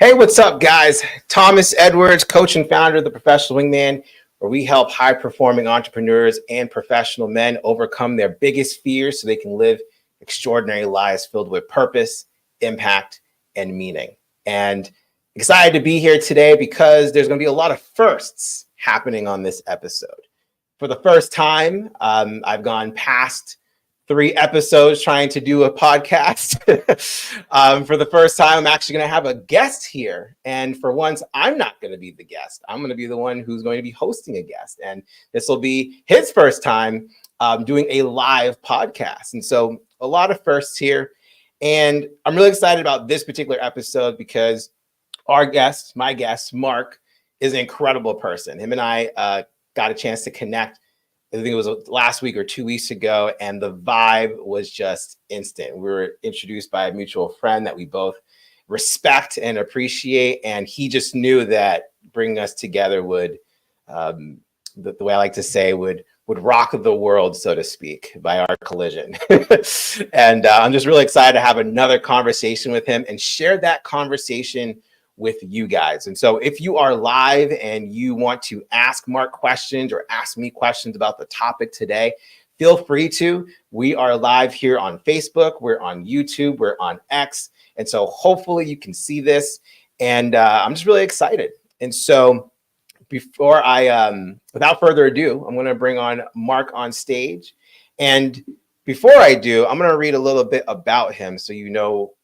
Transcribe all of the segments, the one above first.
Hey, what's up, guys? Thomas Edwards, coach and founder of the Professional Wingman, where we help high-performing entrepreneurs and professional men overcome their biggest fears so they can live extraordinary lives filled with purpose, impact, and meaning. And excited to be here today because there's going to be a lot of firsts happening on this episode. For the first time, I've gone past 3 episodes trying to do a podcast. For the first time, I'm actually going to have a guest here. And for once, I'm not going to be the guest. I'm going to be the one who's going to be hosting a guest. And this will be his first time doing a live podcast. And so a lot of firsts here. And I'm really excited about this particular episode because our guest, my guest, Mark, is an incredible person. Him and I got a chance to connect. I think it was last week or 2 weeks ago, and the vibe was just instant. We were introduced by a mutual friend that we both respect and appreciate, and he just knew that bringing us together would, the way I like to say, would rock the world, so to speak, by our collision. And I'm just really excited to have another conversation with him and share that conversation with you guys. And so if you are live and you want to ask Mark questions or ask me questions about the topic today, feel free to. We are live here on Facebook, we're on YouTube, we're on X. And so hopefully you can see this. And I'm just really excited. And so before without further ado, I'm going to bring on Mark on stage. And before I do, I'm going to read a little bit about him so you know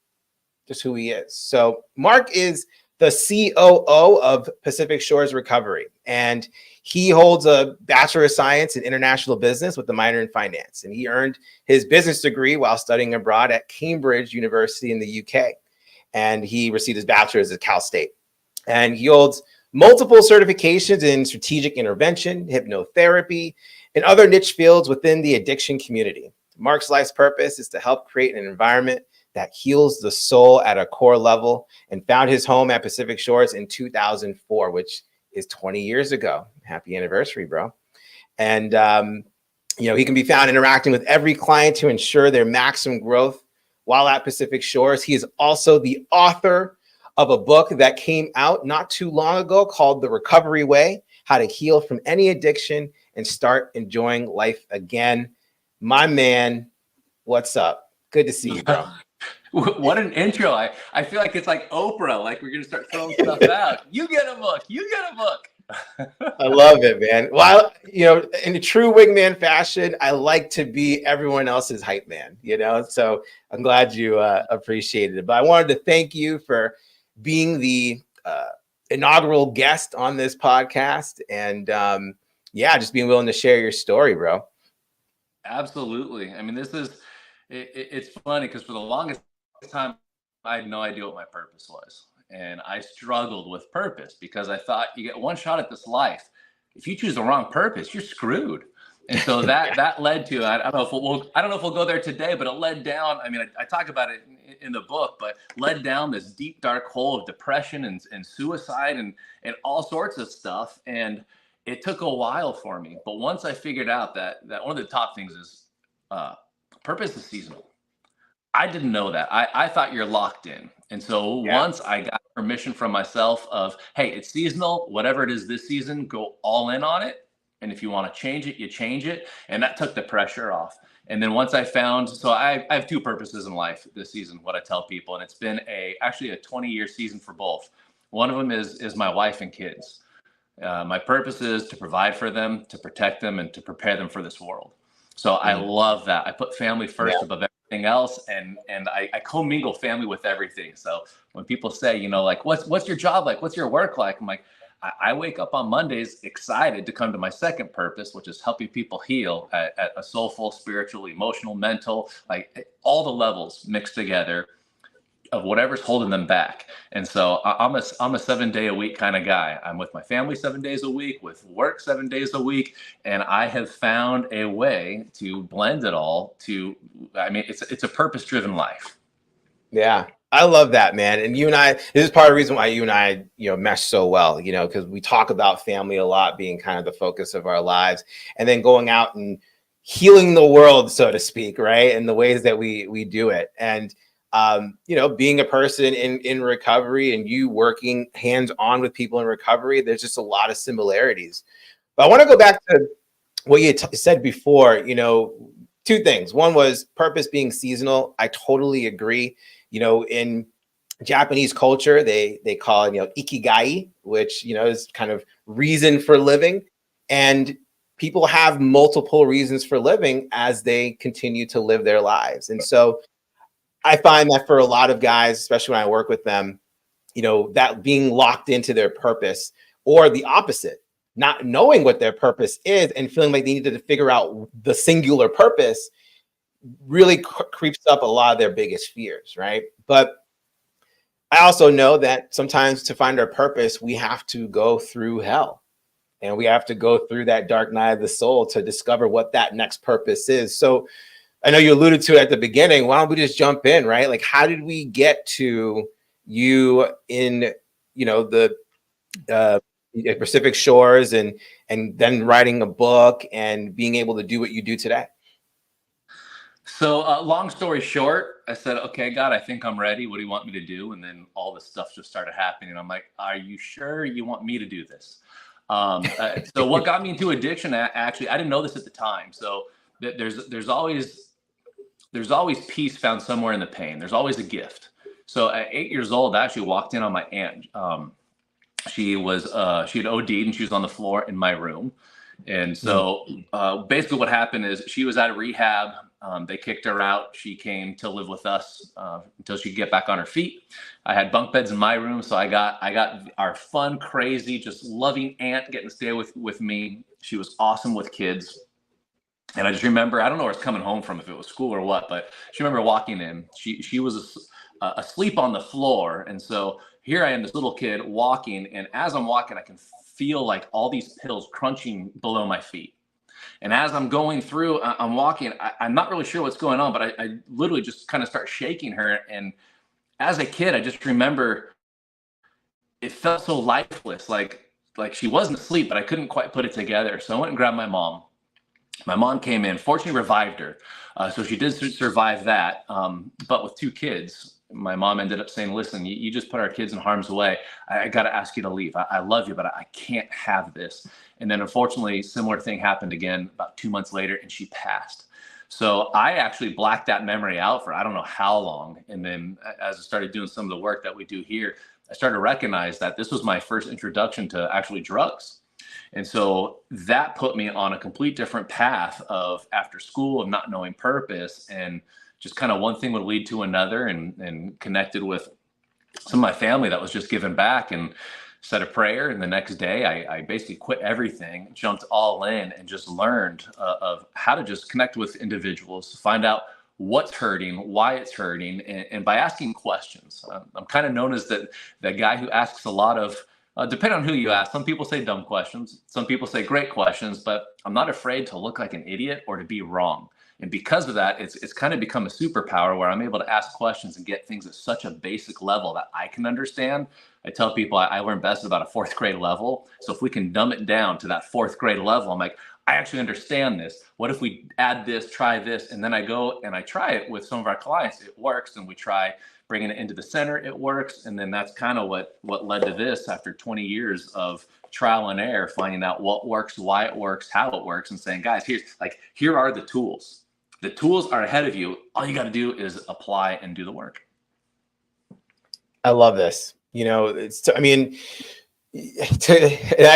just who he is. So Mark is the COO of Pacific Shores Recovery, and he holds a Bachelor of Science in International Business with a minor in Finance. And he earned his business degree while studying abroad at Cambridge University in the UK. And he received his bachelor's at Cal State. And he holds multiple certifications in strategic intervention, hypnotherapy, and other niche fields within the addiction community. Mark's life's purpose is to help create an environment that heals the soul at a core level, and found his home at Pacific Shores in 2004, which is 20 years ago. Happy anniversary, bro. And, he can be found interacting with every client to ensure their maximum growth while at Pacific Shores. He is also the author of a book that came out not too long ago called The Recovery Way: How to Heal from Any Addiction and Start Enjoying Life Again. My man, what's up? Good to see you, bro. What an intro. I feel like it's like Oprah, like we're going to start throwing stuff out. You get a book. You get a book. I love it, man. Well, in a true wingman fashion, I like to be everyone else's hype man, so I'm glad you appreciated it. But I wanted to thank you for being the inaugural guest on this podcast and just being willing to share your story, bro. Absolutely. I mean, it's funny because for the longest time, I had no idea what my purpose was. And I struggled with purpose because I thought you get one shot at this life. If you choose the wrong purpose, you're screwed. And so that led to, I don't know if we'll go there today, but it led down. I mean, I talk about it in the book, but led down this deep, dark hole of depression and suicide and all sorts of stuff. And it took a while for me. But once I figured out that one of the top things is purpose is seasonal. I didn't know that. I thought you're locked in. And so once I got permission from myself of, hey, it's seasonal, whatever it is this season, go all in on it. And if you want to change it, you change it. And that took the pressure off. And then once I found, so I have 2 purposes in life this season, what I tell people, and it's been actually a 20-year season for both. One of them is my wife and kids. My purpose is to provide for them, to protect them, and to prepare them for this world. So I love that. I put family first above everything else, and I commingle family with everything. So when people say, like, what's your job like? What's your work like? I'm like, I wake up on Mondays excited to come to my second purpose, which is helping people heal at a soulful, spiritual, emotional, mental, like all the levels mixed together of whatever's holding them back. And so I'm a 7-day-a-week kind of guy. I'm with my family 7 days a week, with work 7 days a week. And I have found a way to blend it all it's a purpose-driven life. Yeah, I love that, man. And you and I, this is part of the reason why you and I, mesh so well, because we talk about family a lot being kind of the focus of our lives, and then going out and healing the world, so to speak, right? And the ways that we do it. And being a person in recovery and you working hands on with people in recovery, there's just a lot of similarities. But I want to go back to what you said before. Two things. One was purpose being seasonal. I totally agree. In Japanese culture, they call it, ikigai, which, is kind of reason for living. And people have multiple reasons for living as they continue to live their lives. And so I find that for a lot of guys, especially when I work with them, that being locked into their purpose, or the opposite, not knowing what their purpose is and feeling like they needed to figure out the singular purpose, really creeps up a lot of their biggest fears, right? But I also know that sometimes to find our purpose, we have to go through hell, and we have to go through that dark night of the soul to discover what that next purpose is. So I know you alluded to it at the beginning. Why don't we just jump in, right? Like, how did we get to you in, the Pacific Shores, and then writing a book and being able to do what you do today? So, long story short, I said, okay, God, I think I'm ready. What do you want me to do? And then all this stuff just started happening. And I'm like, are you sure you want me to do this? So what got me into addiction, actually, I didn't know this at the time. So there's always peace found somewhere in the pain. There's always a gift. So at 8 years old, I actually walked in on my aunt. She had OD'd and she was on the floor in my room. And so basically what happened is she was out of rehab. They kicked her out. She came to live with us until she could get back on her feet. I had bunk beds in my room. So I got our fun, crazy, just loving aunt getting to stay with me. She was awesome with kids. And I just remember, I don't know where it's coming home from, if it was school or what, but she remember walking in. She was asleep on the floor. And so here I am, this little kid walking. And as I'm walking, I can feel like all these pills crunching below my feet. And as I'm going through, I'm walking, I'm not really sure what's going on, but I literally just kind of start shaking her. And as a kid, I just remember it felt so lifeless, like she wasn't asleep, but I couldn't quite put it together. So I went and grabbed my mom. My mom came in, fortunately revived her. So she did survive that. But with two kids, my mom ended up saying, listen, you just put our kids in harm's way. I got to ask you to leave. I love you, but I can't have this. And then unfortunately, similar thing happened again about 2 months later, and she passed. So I actually blacked that memory out for I don't know how long. And then as I started doing some of the work that we do here, I started to recognize that this was my first introduction to actually drugs. And so that put me on a complete different path of after school, of not knowing purpose, and just kind of one thing would lead to another, and connected with some of my family that was just giving back, and said a prayer. And the next day I basically quit everything, jumped all in, and just learned of how to just connect with individuals, find out what's hurting, why it's hurting, and by asking questions. I'm kind of known as that guy who asks a lot of, depending on who you ask. Some people say dumb questions, some people say great questions, but I'm not afraid to look like an idiot or to be wrong. And because of that, it's kind of become a superpower where I'm able to ask questions and get things at such a basic level that I can understand. I tell people I learned best at about a fourth grade level. So if we can dumb it down to that fourth grade level, I'm like, I actually understand this. What if we add this, try this? And then I go and I try it with some of our clients. It works. And we try bringing it into the center. It works. And then that's kind of what led to this after 20 years of trial and error, finding out what works, why it works, how it works, and saying, guys, here are the tools. The tools are ahead of you. All you got to do is apply and do the work. I love this. I've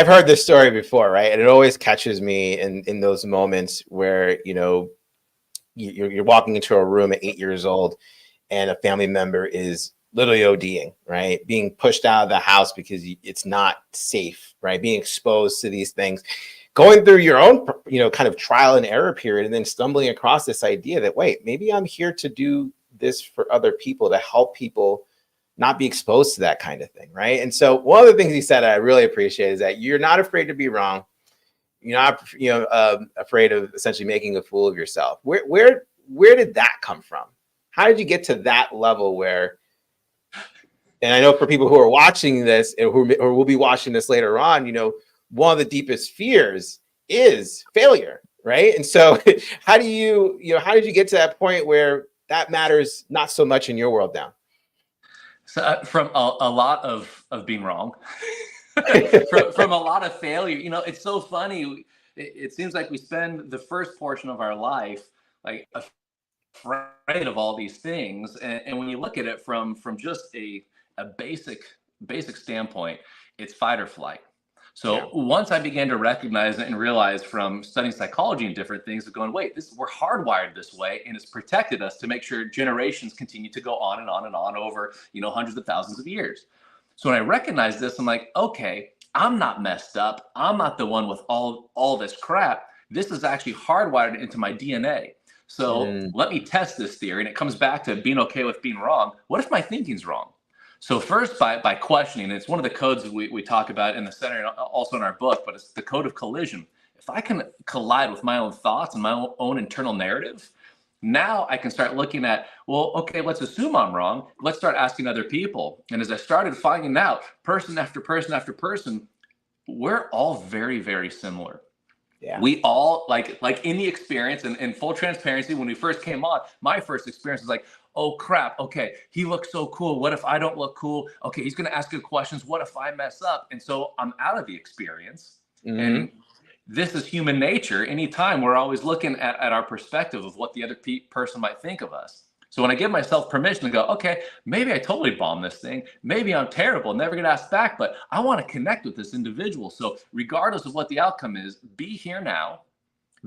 heard this story before, right? And it always catches me in those moments where, you're walking into a room at 8 years old and a family member is literally ODing, right? Being pushed out of the house because it's not safe, right? Being exposed to these things, going through your own, kind of trial and error period, and then stumbling across this idea that, wait, maybe I'm here to do this for other people, to help people not be exposed to that kind of thing, right? And so one of the things he said I really appreciate is that you're not afraid to be wrong. You're not, afraid of essentially making a fool of yourself. Where did that come from? How did you get to that level where? And I know for people who are watching this or will be watching this later on, one of the deepest fears is failure, right? And so how did you get to that point where that matters not so much in your world now? So from a lot of being wrong, from a lot of failure. You know, it's so funny. It seems like we spend the first portion of our life like afraid of all these things, and when you look at it from just a basic standpoint, it's fight or flight. Yeah. So once I began to recognize it and realize from studying psychology and different things of going, wait, we're hardwired this way, and it's protected us to make sure generations continue to go on and on and on over, hundreds of thousands of years. So when I recognized this, I'm like, okay, I'm not messed up. I'm not the one with all this crap. This is actually hardwired into my DNA. So Mm, let me test this theory. And it comes back to being okay with being wrong. What if my thinking's wrong? So first by questioning, it's one of the codes that we talk about in the center and also in our book, but it's the code of collision. If I can collide with my own thoughts and my own internal narrative, now I can start looking at, well, okay, let's assume I'm wrong. Let's start asking other people. And as I started finding out person after person after person, we're all very, very similar. yeah. We all like in the experience and in full transparency, when we first came on, my first experience was like, oh crap, okay, he looks so cool, what if I don't look cool? Okay, he's going to ask good questions, what if I mess up? And so I'm out of the experience. Mm-hmm. And this is human nature. Anytime we're always looking at our perspective of what the other person might think of us. So when I give myself permission to go, okay, maybe I totally bombed this thing. Maybe I'm terrible, never get asked back, but I want to connect with this individual. So regardless of what the outcome is, be here now,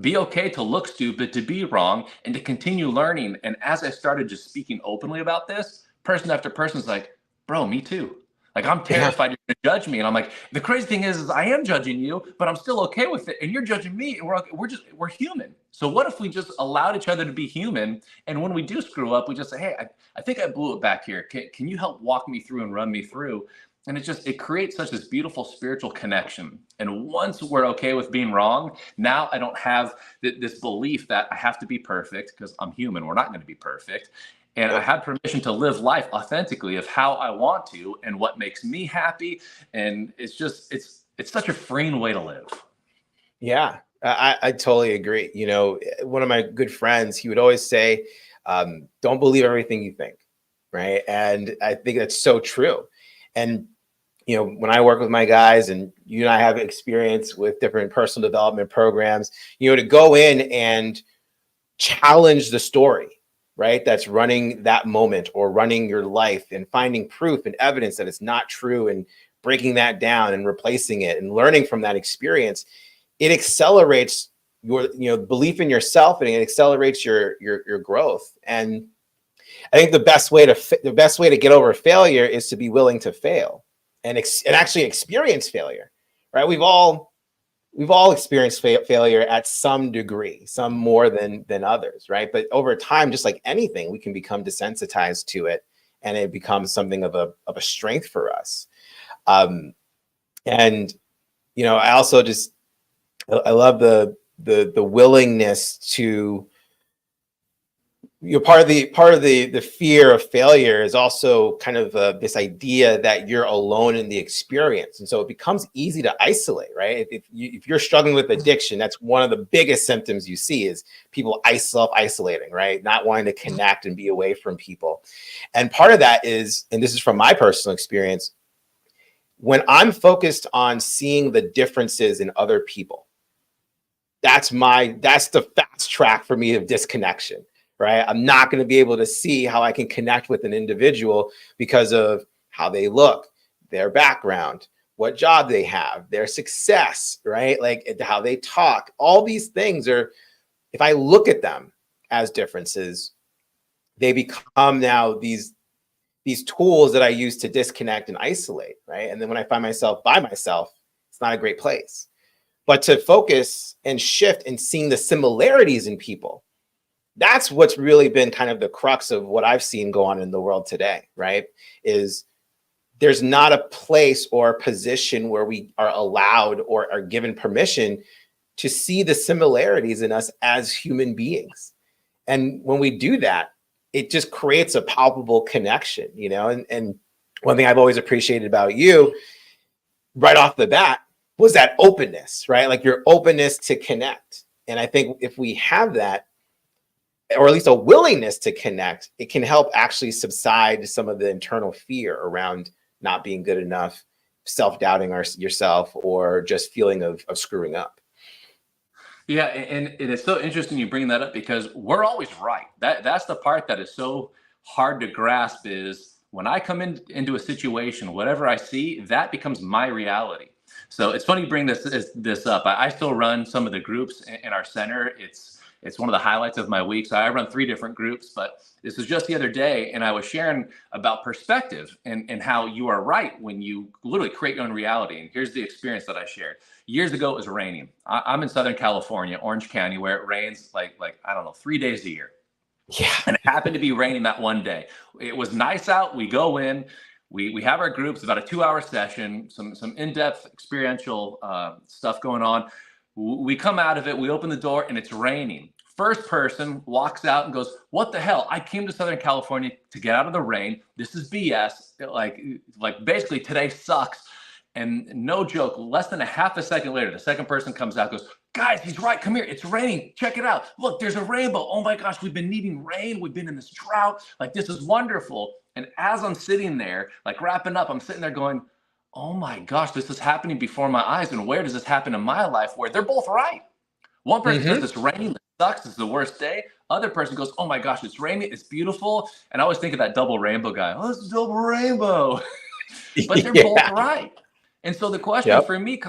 be okay to look stupid, to be wrong, and to continue learning. And as I started just speaking openly about this, person after person is like, bro, me too. Like, I'm Yeah. terrified you're going to judge me. And I'm like, the crazy thing is I am judging you, but I'm still okay with it. And you're judging me. And we're human. So what if we just allowed each other to be human? And when we do screw up, we just say, hey, I think I blew it back here. Can you help walk me through and run me through? And it creates such this beautiful spiritual connection. And once we're okay with being wrong, now I don't have this belief that I have to be perfect, because I'm human. We're not going to be perfect. And I Yep. have permission to live life authentically of how I want to and what makes me happy. And it's such a freeing way to live. Yeah, I totally agree. You know, one of my good friends, he would always say, don't believe everything you think. Right. And I think that's so true. And, you know, when I work with my guys, and you and I have experience with different personal development programs, you know, to go in and challenge the story, right? That's running that moment or running your life, and finding proof and evidence that it's not true, and breaking that down and replacing it and learning from that experience. It accelerates your, you know, belief in yourself, and it accelerates your growth. And I think the best way to get over failure is to be willing to fail and actually experience failure, right? We've all experienced failure at some degree, some more than others, right? But over time, just like anything, we can become desensitized to it, and it becomes something of a strength for us. And you know, I love the willingness to, you know, part of the fear of failure is also kind of this idea that you're alone in the experience, and so it becomes easy to isolate, right? If you're struggling with addiction, that's one of the biggest symptoms you see, is people self-isolating, right? Not wanting to connect and be away from people. And part of that is, and this is from my personal experience, when I'm focused on seeing the differences in other people, that's the fast track for me of disconnection, right? I'm not going to be able to see how I can connect with an individual because of how they look, their background, what job they have, their success, right? Like how they talk. All these things are, if I look at them as differences, they become now these tools that I use to disconnect and isolate, right? And then when I find myself by myself, it's not a great place. But to focus and shift and seeing the similarities in people, that's what's really been kind of the crux of what I've seen go on in the world today, right? Is there's not a place or a position where we are allowed or are given permission to see the similarities in us as human beings. And when we do that, it just creates a palpable connection, you know? And one thing I've always appreciated about you right off the bat was that openness, right? Like your openness to connect. And I think if we have that, or at least a willingness to connect, it can help actually subside some of the internal fear around not being good enough, self-doubting yourself, or just feeling of screwing up. Yeah, and it is so interesting you bring that up because we're always right. That's the part that is so hard to grasp is when I come into a situation, whatever I see, that becomes my reality. So it's funny you bring this up. I still run some of the groups in our center. It's one of the highlights of my week. So I run 3 different groups, but this was just the other day, and I was sharing about perspective and how you are right when you literally create your own reality. And here's the experience that I shared. Years ago, it was raining. I'm in Southern California, Orange County, where it rains like I don't know, 3 days a year. Yeah. And it happened to be raining that one day. It was nice out. We go in, we have our groups, about a 2-hour session, some in-depth experiential stuff going on. We come out of it, we open the door, and it's raining. First person walks out and goes, "What the hell? I came to Southern California to get out of the rain. This is BS. Like basically today sucks." And no joke, less than a half a second later, the second person comes out, goes, "Guys, he's right. Come here. It's raining. Check it out. Look, there's a rainbow. Oh my gosh, we've been needing rain. We've been in this drought. Like, this is wonderful." And as I'm sitting there, like wrapping up, I'm sitting there going, "Oh my gosh, this is happening before my eyes. And where does this happen in my life where they're both right?" One person says it's raining, it sucks, it's the worst day. Other person goes, "Oh my gosh, it's raining, it's beautiful." And I always think of that double rainbow guy. "Oh, it's a double rainbow." But they're both right. And so the question for me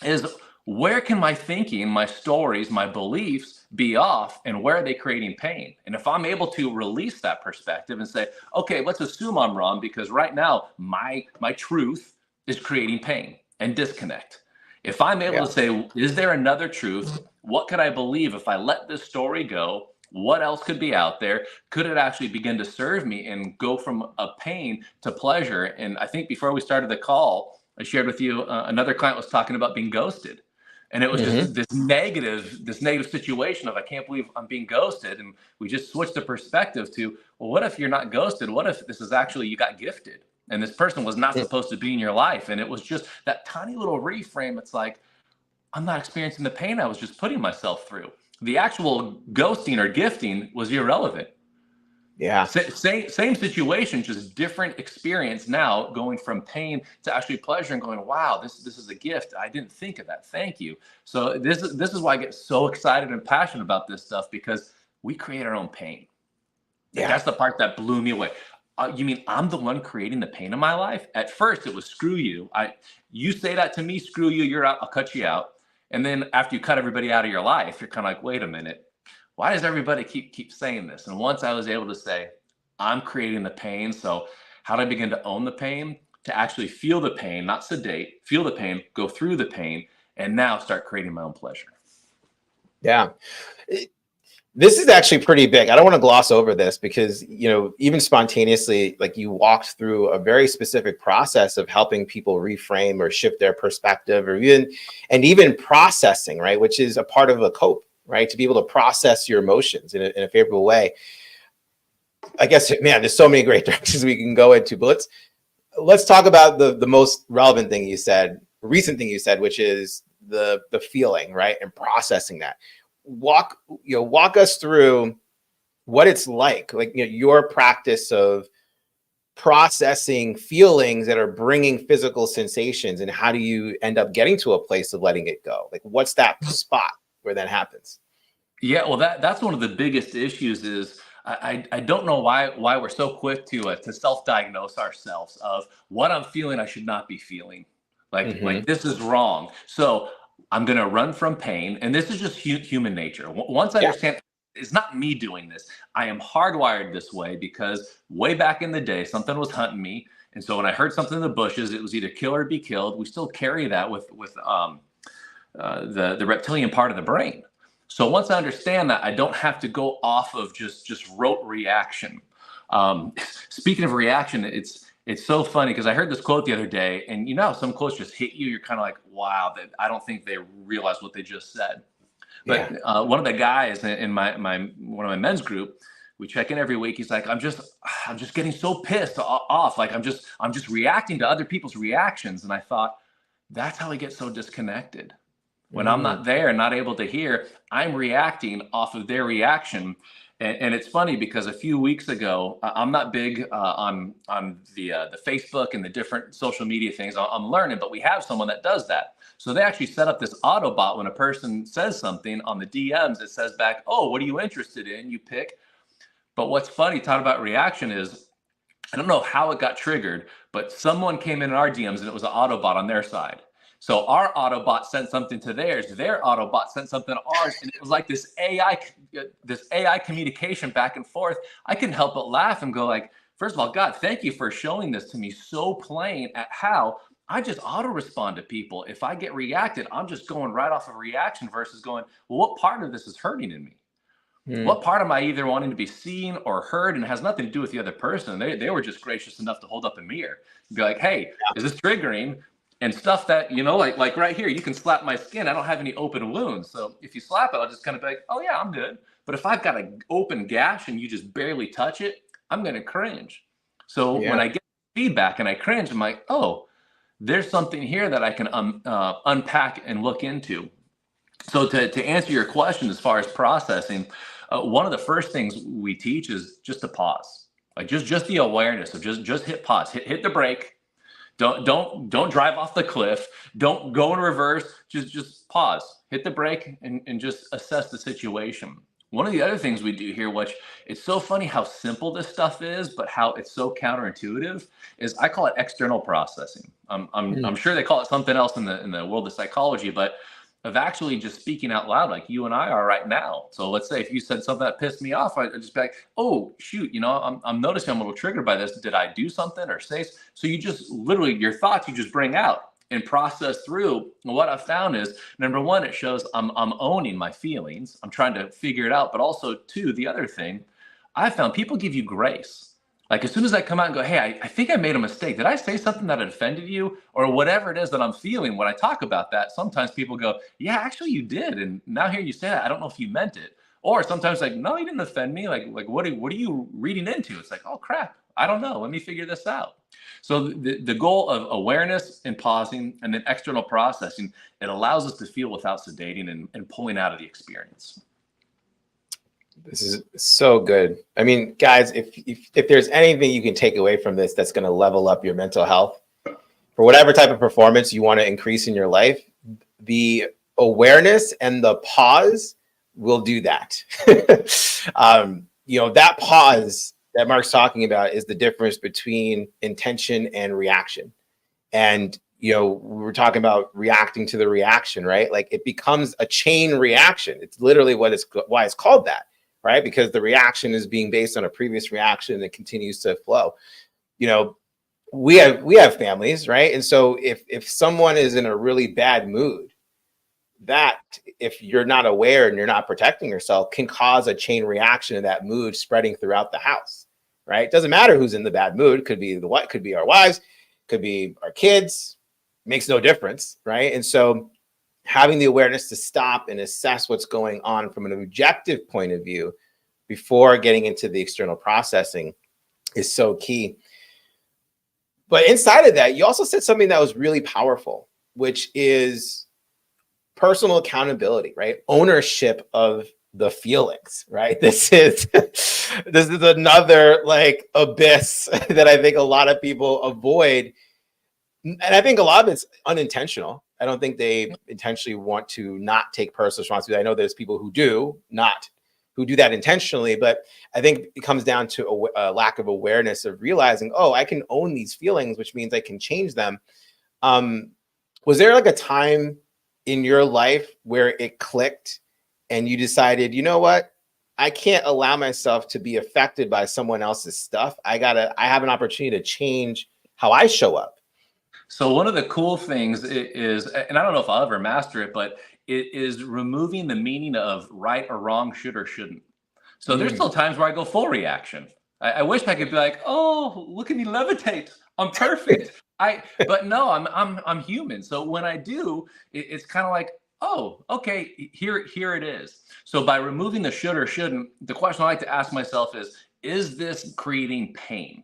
is where can my thinking, my stories, my beliefs be off, and where are they creating pain? And if I'm able to release that perspective and say, okay, let's assume I'm wrong because right now my truth is creating pain and disconnect. If I'm able to say, is there another truth? What could I believe if I let this story go? What else could be out there? Could it actually begin to serve me and go from a pain to pleasure? And I think before we started the call, I shared with you another client was talking about being ghosted. And it was just this negative situation of, I can't believe I'm being ghosted. And we just switched the perspective to, well, what if you're not ghosted? What if this is actually, you got gifted and this person was not supposed to be in your life? And it was just that tiny little reframe. It's like, I'm not experiencing the pain I was just putting myself through. The actual ghosting or gifting was irrelevant. Yeah. Same situation, just different experience now, going from pain to actually pleasure and going, wow, this is a gift. I didn't think of that. Thank you. So this is why I get so excited and passionate about this stuff, because we create our own pain. Yeah. That's the part that blew me away. You mean I'm the one creating the pain in my life? At first it was screw you. You say that to me, screw you, you're out, I'll cut you out. And then after you cut everybody out of your life, you're kind of like, wait a minute. Why does everybody keep saying this? And once I was able to say, I'm creating the pain. So how do I begin to own the pain? To actually feel the pain, not sedate, feel the pain, go through the pain, and now start creating my own pleasure. Yeah. This is actually pretty big. I don't want to gloss over this because, even spontaneously, like you walked through a very specific process of helping people reframe or shift their perspective, or even processing, right? Which is a part of a cope, right? To be able to process your emotions in a favorable way. I guess, man, there's so many great directions we can go into, but let's talk about the most relevant thing you said, recent thing you said, which is the feeling, right? And processing that. Walk us through what it's like your practice of processing feelings that are bringing physical sensations, and how do you end up getting to a place of letting it go? Like, what's that spot where that happens? Yeah, well, that's one of the biggest issues is I don't know why we're so quick to self-diagnose ourselves of what I'm feeling I should not be feeling. Like this is wrong. So I'm going to run from pain. And this is just human nature. Once I understand it's not me doing this, I am hardwired this way because way back in the day, something was hunting me. And so when I heard something in the bushes, it was either kill or be killed. We still carry that with the reptilian part of the brain. So once I understand that, I don't have to go off of just rote reaction. Speaking of reaction, it's so funny because I heard this quote the other day, and some quotes just hit you. You're kind of like, wow, that I don't think they realize what they just said. But one of the guys in one of my men's group, we check in every week. He's like, I'm just getting so pissed off. Like I'm just reacting to other people's reactions. And I thought, that's how we get so disconnected. When I'm Mm. not there and not able to hear, I'm reacting off of their reaction. And it's funny because a few weeks ago, I'm not big on the Facebook and the different social media things. I'm learning, but we have someone that does that. So they actually set up this Autobot. When a person says something on the DMs, it says back, "Oh, what are you interested in?" You pick. But what's funny, talking about reaction, is I don't know how it got triggered, but someone came in our DMs and it was an Autobot on their side. So our Autobot sent something to theirs. Their Autobot sent something to ours, and it was like this AI communication back and forth. I couldn't help but laugh and go like, first of all, God, thank you for showing this to me so plain at how I just auto respond to people. If I get reacted, I'm just going right off of reaction versus going, well, what part of this is hurting in me? Mm. What part am I either wanting to be seen or heard? And it has nothing to do with the other person. They were just gracious enough to hold up a mirror and be like, hey, is this triggering? And stuff that, like right here, you can slap my skin. I don't have any open wounds. So if you slap it, I'll just kind of be like, oh yeah, I'm good. But if I've got an open gash and you just barely touch it, I'm going to cringe. So when Yeah. I get feedback and I cringe, I'm like, oh, there's something here that I can unpack and look into. So to answer your question, as far as processing, one of the first things we teach is just to pause, like just the awareness of just hit pause, hit the brake. Don't drive off the cliff. Don't go in reverse. Just pause, hit the brake, and just assess the situation. One of the other things we do here, which it's so funny how simple this stuff is, but how it's so counterintuitive, is I call it external processing. Mm. I'm sure they call it something else in the world of psychology, but of actually just speaking out loud like you and I are right now. So let's say if you said something that pissed me off, I'd just be like, oh, shoot, I'm noticing I'm a little triggered by this. Did I do something or say? So you just literally, your thoughts, you just bring out and process through. And what I've found is, number one, it shows I'm owning my feelings. I'm trying to figure it out. But also, two, the other thing, I found people give you grace. Like as soon as I come out and go, hey, I think I made a mistake. Did I say something that offended you? Or whatever it is that I'm feeling when I talk about that, sometimes people go, yeah, actually you did. And now hearing you say that, I don't know if you meant it. Or sometimes like, no, you didn't offend me. Like what are you reading into? It's like, oh crap, I don't know. Let me figure this out. So the goal of awareness and pausing and then external processing, it allows us to feel without sedating and pulling out of the experience. This is so good. I mean, guys, if there's anything you can take away from this that's going to level up your mental health for whatever type of performance you want to increase in your life, the awareness and the pause will do that. That pause that Mark's talking about is the difference between intention and reaction. And we were talking about reacting to the reaction, right? Like it becomes a chain reaction. It's literally why it's called that, right? Because the reaction is being based on a previous reaction and it continues to flow. We have families, right? And so if someone is in a really bad mood, that if you're not aware and you're not protecting yourself can cause a chain reaction of that mood spreading throughout the house, right? It doesn't matter who's in the bad mood. Could be could be our wives, could be our kids, makes no difference, right? And so having the awareness to stop and assess what's going on from an objective point of view before getting into the external processing is so key. But inside of that, you also said something that was really powerful, which is personal accountability, right? Ownership of the feelings, right? This is another like abyss that I think a lot of people avoid. And I think a lot of it's unintentional. I don't think they intentionally want to not take personal responsibility. I know there's people who do that intentionally, but I think it comes down to a lack of awareness of realizing, oh, I can own these feelings, which means I can change them. Was there like a time in your life where it clicked and you decided, you know what? I can't allow myself to be affected by someone else's stuff. I have an opportunity to change how I show up. So one of the cool things is, and I don't know if I'll ever master it, but it is removing the meaning of right or wrong, should or shouldn't. So there's still times where I go full reaction. I wish I could be like, oh, look at me levitate. I'm perfect. But no, I'm human. So when I do, it's kind of like, oh, okay, here it is. So by removing the should or shouldn't, the question I like to ask myself is this creating pain?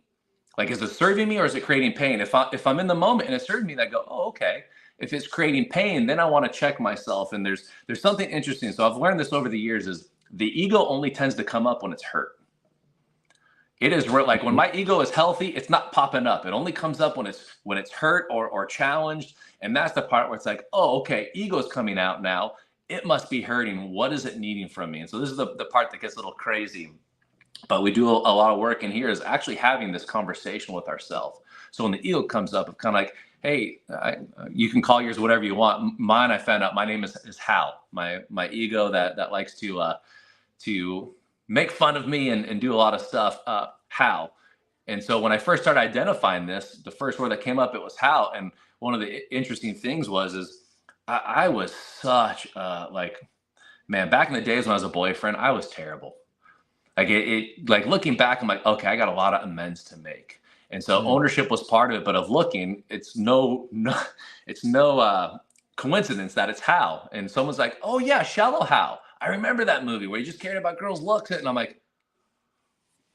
Like, is it serving me or is it creating pain? If I'm in the moment and it's serving me, I go, oh, okay. If it's creating pain, then I want to check myself. And there's something interesting. So I've learned this over the years is the ego only tends to come up when it's hurt. It is like when my ego is healthy, it's not popping up. It only comes up when it's hurt or challenged. And that's the part where it's like, oh, okay, ego's coming out now. It must be hurting. What is it needing from me? And so this is the part that gets a little crazy. But we do a lot of work in here is actually having this conversation with ourselves. So when the ego comes up, it's kind of like, hey, you can call yours whatever you want. Mine, I found out my name is Hal. My ego that likes to make fun of me and do a lot of stuff. Hal. And so when I first started identifying this, the first word that came up, it was Hal. And one of the interesting things is I was such man, back in the days when I was a boyfriend, I was terrible. Like looking back, I'm like, okay, I got a lot of amends to make. And so ownership was part of it, but of looking, it's no coincidence that it's Hal. And someone's like, oh yeah, Shallow Hal. I remember that movie where he just cared about girls' looks. And I'm like,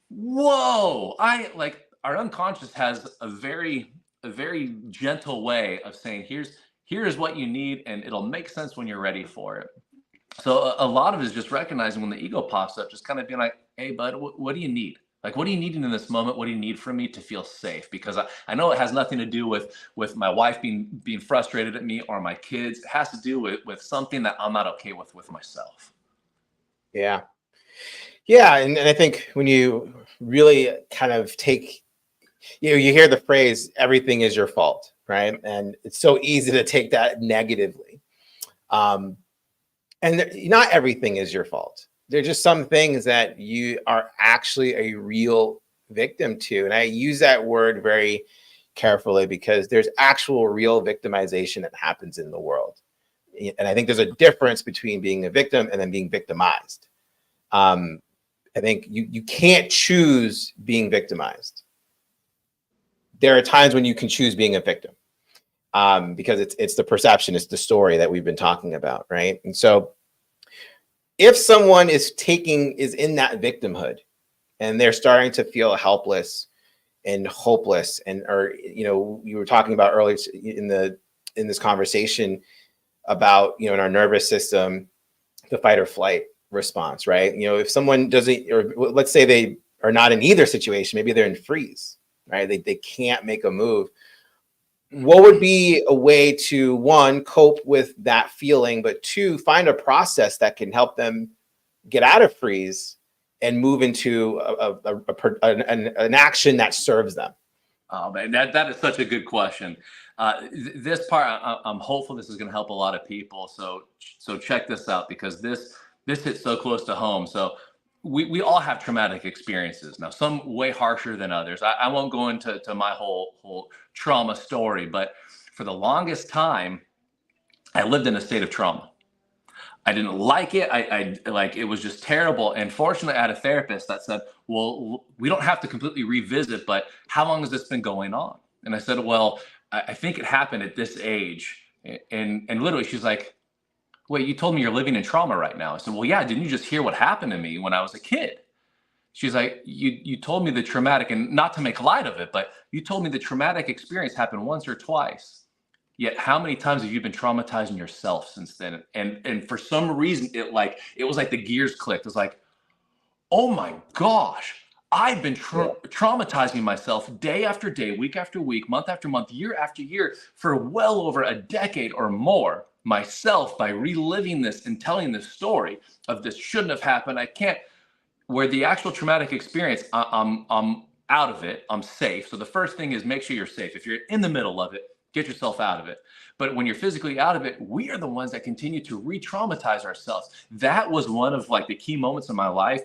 whoa, our unconscious has a very gentle way of saying, here's what you need. And it'll make sense when you're ready for it. So a lot of it is just recognizing when the ego pops up, just kind of being like, hey, bud, what do you need? Like, what do you need in this moment? What do you need from me to feel safe? Because I know it has nothing to do with my wife being frustrated at me or my kids. It has to do with something that I'm not okay with myself. Yeah. Yeah. And I think when you really kind of take, you hear the phrase, everything is your fault, right? And it's so easy to take that negatively. And not everything is your fault. There's just some things that you are actually a real victim to. And I use that word very carefully because there's actual real victimization that happens in the world. And I think there's a difference between being a victim and then being victimized. I think you can't choose being victimized. There are times when you can choose being a victim. Because it's the perception, it's the story that we've been talking about, right? And so if someone is in that victimhood and they're starting to feel helpless and hopeless, or you were talking about earlier in this conversation about, in our nervous system, the fight or flight response, right? If someone doesn't, or let's say they are not in either situation, maybe they're in freeze, right? They can't make a move. What would be a way to, one, cope with that feeling, but two, find a process that can help them get out of freeze and move into an action that serves them? Oh man, that is such a good question. This part, I'm hopeful this is going to help a lot of people. So check this out, because this hits so close to home. So we all have traumatic experiences. Now, some way harsher than others. I won't go into my whole trauma story, but for the longest time, I lived in a state of trauma. I didn't like it. I like, it was just terrible. And fortunately, I had a therapist that said, well, we don't have to completely revisit, but how long has this been going on? And I said, well, I think it happened at this age. And literally, she's like, wait, you told me you're living in trauma right now. I said, well, yeah, didn't you just hear what happened to me when I was a kid? She's like, you told me the traumatic, and not to make light of it, but you told me the traumatic experience happened once or twice. Yet how many times have you been traumatizing yourself since then? And for some reason, it was like the gears clicked. It was like, oh my gosh, I've been traumatizing myself day after day, week after week, month after month, year after year for well over a decade or more myself by reliving this and telling this story of this shouldn't have happened. I can't, where the actual traumatic experience, I'm out of it. I'm safe. So the first thing is make sure you're safe. If you're in the middle of it, get yourself out of it. But when you're physically out of it, we are the ones that continue to re-traumatize ourselves. That was one of the key moments in my life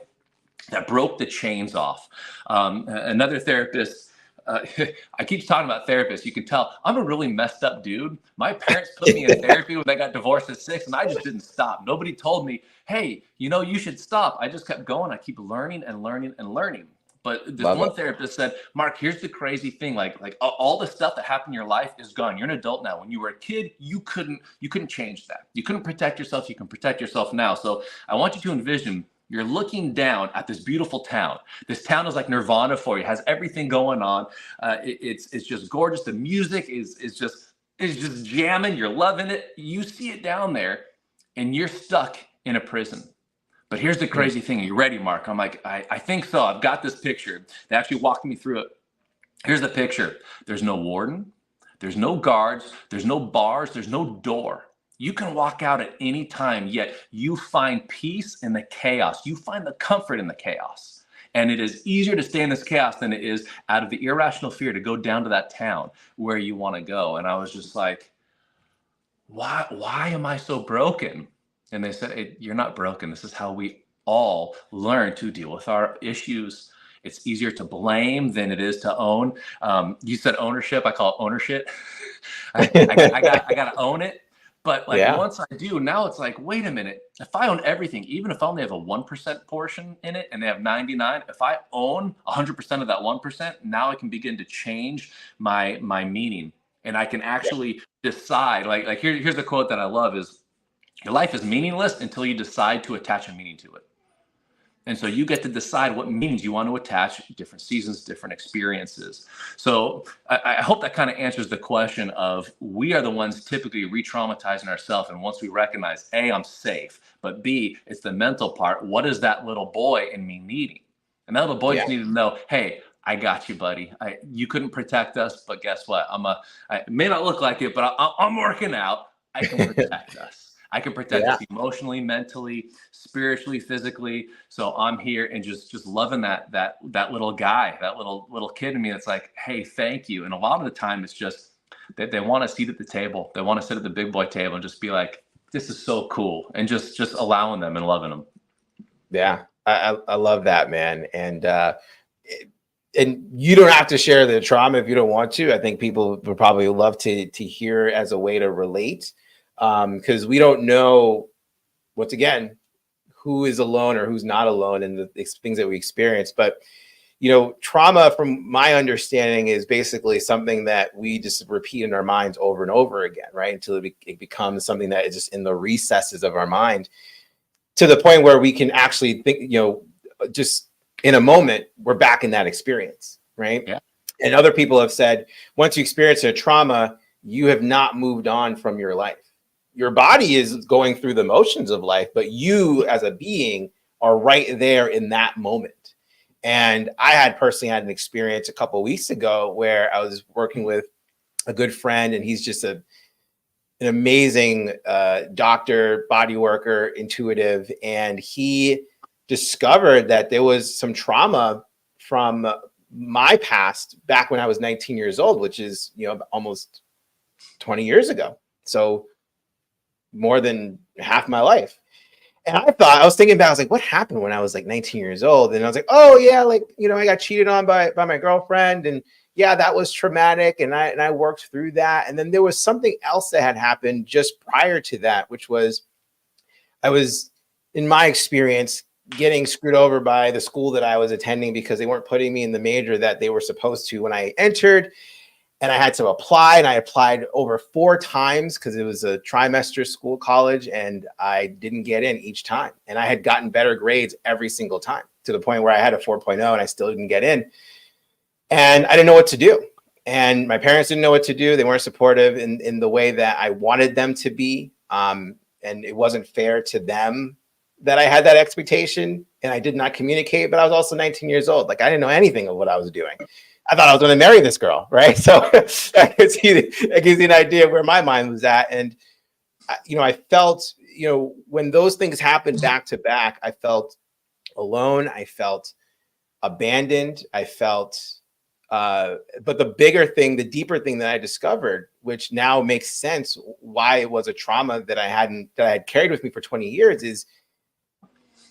that broke the chains off. Another therapist, I keep talking about therapists. You can tell I'm a really messed up dude. My parents put me in therapy when they got divorced at 6, and I just didn't stop. Nobody told me, hey, you should stop. I just kept going. I keep learning and learning and learning. But this one therapist said, Mark, here's the crazy thing. Like all the stuff that happened in your life is gone. You're an adult now. When you were a kid, you couldn't change that. You couldn't protect yourself. You can protect yourself now. So I want you to envision you're looking down at this beautiful town. This town is like nirvana for you. It has everything going on. It's just gorgeous. The music is just is just jamming. You're loving it. You see it down there and you're stuck in a prison. But here's the crazy thing. Are you ready, Mark? I'm like, I think so. I've got this picture. They actually walked me through it. Here's the picture. There's no warden. There's no guards. There's no bars. There's no door. You can walk out at any time, yet you find peace in the chaos. You find the comfort in the chaos. And it is easier to stay in this chaos than it is out of the irrational fear to go down to that town where you want to go. And I was just like, why am I so broken? And they said, hey, you're not broken. This is how we all learn to deal with our issues. It's easier to blame than it is to own. You said ownership. I call it ownership. I got to own it. But like once I do, now it's like, wait a minute. If I own everything, even if I only have a 1% portion in it and they have 99, if I own 100% of that 1%, now I can begin to change my meaning. And I can actually decide, like here's the quote that I love is, your life is meaningless until you decide to attach a meaning to it. And so you get to decide what meanings you want to attach, different seasons, different experiences. So I hope that kind of answers the question of, we are the ones typically re-traumatizing ourselves. And once we recognize, A, I'm safe, but B, it's the mental part. What is that little boy in me needing? And that little boy just needed to know, hey, I got you, buddy. You couldn't protect us, but guess what? It may not look like it, but I'm working out. I can protect us. I can protect us emotionally, mentally, spiritually, physically. So I'm here and just loving that little guy, that little kid in me that's like, hey, thank you. And a lot of the time it's just that they want to sit at the table. They want to sit at the big boy table and just be like, this is so cool. And just allowing them and loving them. Yeah, I love that, man. And you don't have to share the trauma if you don't want to. I think people would probably love to hear as a way to relate. Because we don't know, once again, who is alone or who's not alone in the things that we experience. But, trauma, from my understanding, is basically something that we just repeat in our minds over and over again, right? Until it becomes something that is just in the recesses of our mind, to the point where we can actually think, just in a moment, we're back in that experience, right? Yeah. And other people have said, once you experience a trauma, you have not moved on from your life. Your body is going through the motions of life, but you as a being are right there in that moment. And I had personally had an experience a couple of weeks ago where I was working with a good friend, and he's just an amazing doctor, body worker, intuitive. And he discovered that there was some trauma from my past back when I was 19 years old, which is, almost 20 years ago. So more than half my life. And I was thinking about, I was like, what happened when I was like 19 years old? And I was like, oh yeah, like, I got cheated on by my girlfriend, and yeah, that was traumatic. And I worked through that. And then there was something else that had happened just prior to that, which was, I was, in my experience, getting screwed over by the school that I was attending because they weren't putting me in the major that they were supposed to when I entered. And I had to apply, and I applied over 4 times because it was a trimester school college, and I didn't get in each time. And I had gotten better grades every single time, to the point where I had a 4.0 and I still didn't get in. And I didn't know what to do. And my parents didn't know what to do. They weren't supportive in the way that I wanted them to be. And it wasn't fair to them that I had that expectation, and I did not communicate. But I was also 19 years old. Like, I didn't know anything of what I was doing. I thought I was going to marry this girl, right? So that gives you an idea of where my mind was at. And, I felt, when those things happened back to back, I felt alone. I felt abandoned. I felt, but the bigger thing, the deeper thing that I discovered, which now makes sense why it was a trauma that I had carried with me for 20 years, is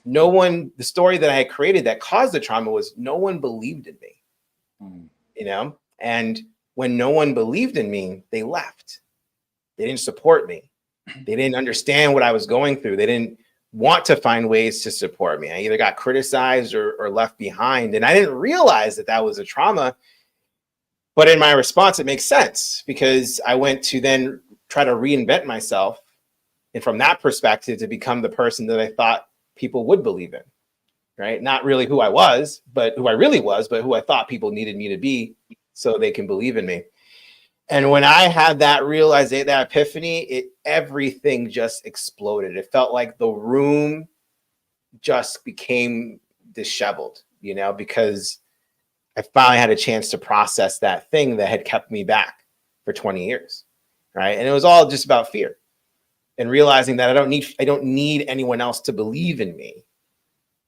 the story that I had created that caused the trauma was no one believed in me. And when no one believed in me, they left. They didn't support me. They didn't understand what I was going through. They didn't want to find ways to support me. I either got criticized or left behind. And I didn't realize that was a trauma. But in my response, it makes sense, because I went to then try to reinvent myself. And from that perspective, to become the person that I thought people would believe in. Right? Not really who I was, but who I really was, but who I thought people needed me to be so they can believe in me. And when I had that realization, that epiphany, everything just exploded. It felt like the room just became disheveled, because I finally had a chance to process that thing that had kept me back for 20 years. Right. And it was all just about fear and realizing that I don't need anyone else to believe in me.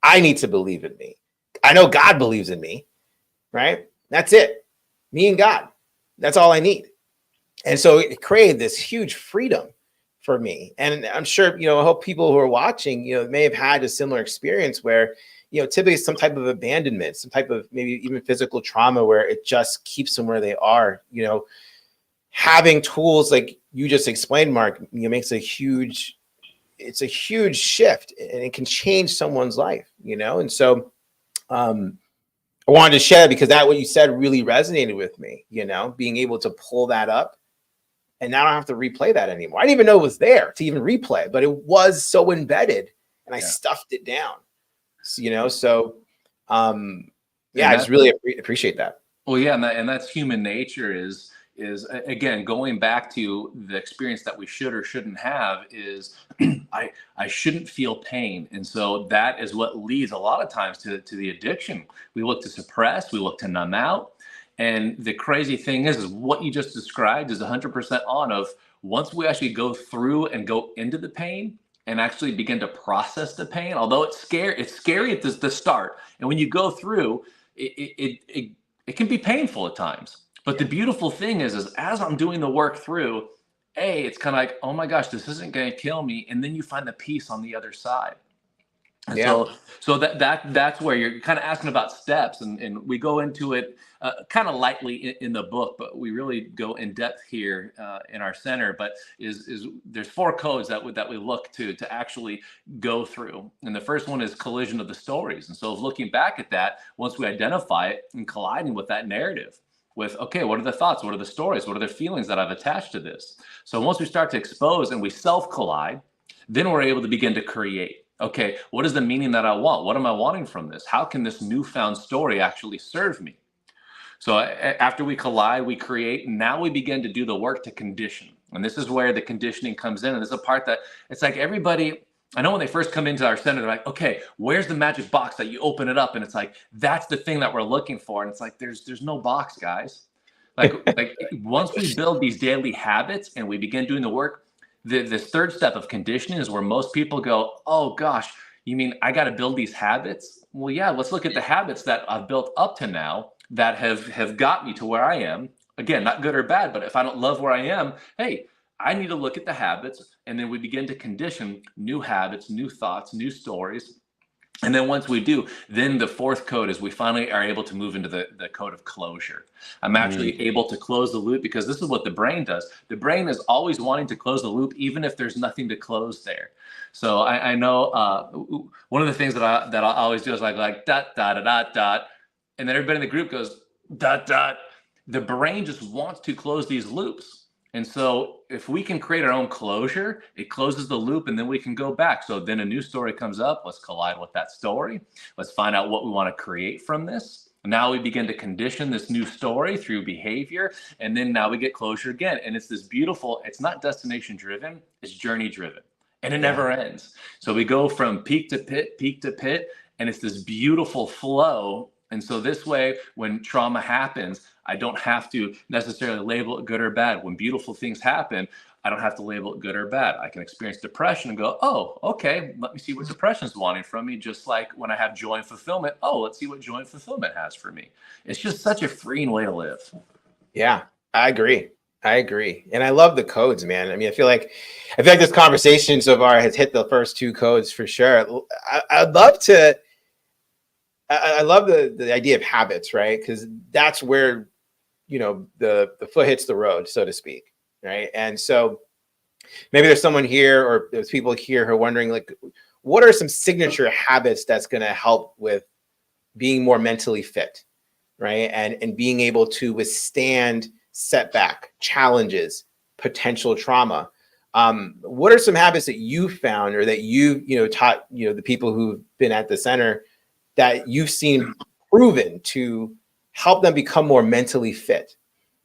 I need to believe in me. I know God believes in me. Right. That's it. Me and God. That's all I need. And so it created this huge freedom for me. And I'm sure, I hope people who are watching, may have had a similar experience where, typically some type of abandonment, some type of maybe even physical trauma where it just keeps them where they are. Having tools like you just explained, Mark, makes it's a huge shift, and it can change someone's life, And so I wanted to share because what you said really resonated with me, being able to pull that up. And now I don't have to replay that anymore. I didn't even know it was there to even replay, but it was so embedded, and I stuffed it down. So I just really appreciate that. Well, yeah, and that's human nature is again going back to the experience that we should or shouldn't have is I shouldn't feel pain, and so that is what leads a lot of times to the addiction. We look to suppress, we look to numb out, and the crazy thing is what you just described is 100% on. Of once we actually go through and go into the pain and actually begin to process the pain, although it's scary at the start, and when you go through it can be painful at times. But the beautiful thing is as I'm doing the work through, it's kind of like, oh my gosh, this isn't going to kill me. And then you find the peace on the other side. And so that's where you're kind of asking about steps, and we go into it kind of lightly in the book, but we really go in depth here in our center. But is there's 4 codes that we look to actually go through, and the first one is collision of the stories. And so looking back at that, once we identify it and colliding with that narrative, with okay, what are the thoughts, what are the stories, what are the feelings that I've attached to this? So once we start to expose and we self collide, then we're able to begin to create. Okay, what is the meaning that I want? What am I wanting from this? How can this newfound story actually serve me? So after we collide, we create, and now we begin to do the work to condition. And this is where the conditioning comes in. And this is a part that it's like everybody, I know when they first come into our center, they're like, okay, where's the magic box that you open it up? And it's like, that's the thing that we're looking for. And it's like, there's no box, guys. Like once we build these daily habits and we begin doing the work, the third step of conditioning is where most people go, oh gosh, you mean I got to build these habits? Well, yeah, let's look at the habits that I've built up to now that have got me to where I am. Again, not good or bad, but if I don't love where I am, hey, I need to look at the habits, and then we begin to condition new habits, new thoughts, new stories. And then once we do, then the 4th code is we finally are able to move into the code of closure. I'm actually able to close the loop, because this is what the brain does. The brain is always wanting to close the loop, even if there's nothing to close there. So I know one of the things that I always do is like dot, dot, dot, dot, dot. And then everybody in the group goes dot, dot. The brain just wants to close these loops. And so if we can create our own closure, it closes the loop, and then we can go back. So then a new story comes up. Let's collide with that story. Let's find out what we want to create from this. Now we begin to condition this new story through behavior. And then now we get closure again. And it's this beautiful, it's not destination driven, it's journey driven. And it never ends. So we go from peak to pit, and it's this beautiful flow. And so this way, when trauma happens, I don't have to necessarily label it good or bad. When beautiful things happen, I don't have to label it good or bad. I can experience depression and go, oh, okay, let me see what depression is wanting from me. Just like when I have joy and fulfillment, oh, let's see what joy and fulfillment has for me. It's just such a freeing way to live. Yeah, I agree. And I love the codes, man. I mean, I feel like this conversation so far has hit the first 2 codes for sure. I'd love to, I love the idea of habits, right? Because that's where, the foot hits the road, so to speak, right? And so maybe there's someone here, or there's people here who are wondering, like, what are some signature habits that's going to help with being more mentally fit, right? And being able to withstand setback, challenges, potential trauma. What are some habits that you found, or that you taught, the people who've been at the center, that you've seen proven to help them become more mentally fit?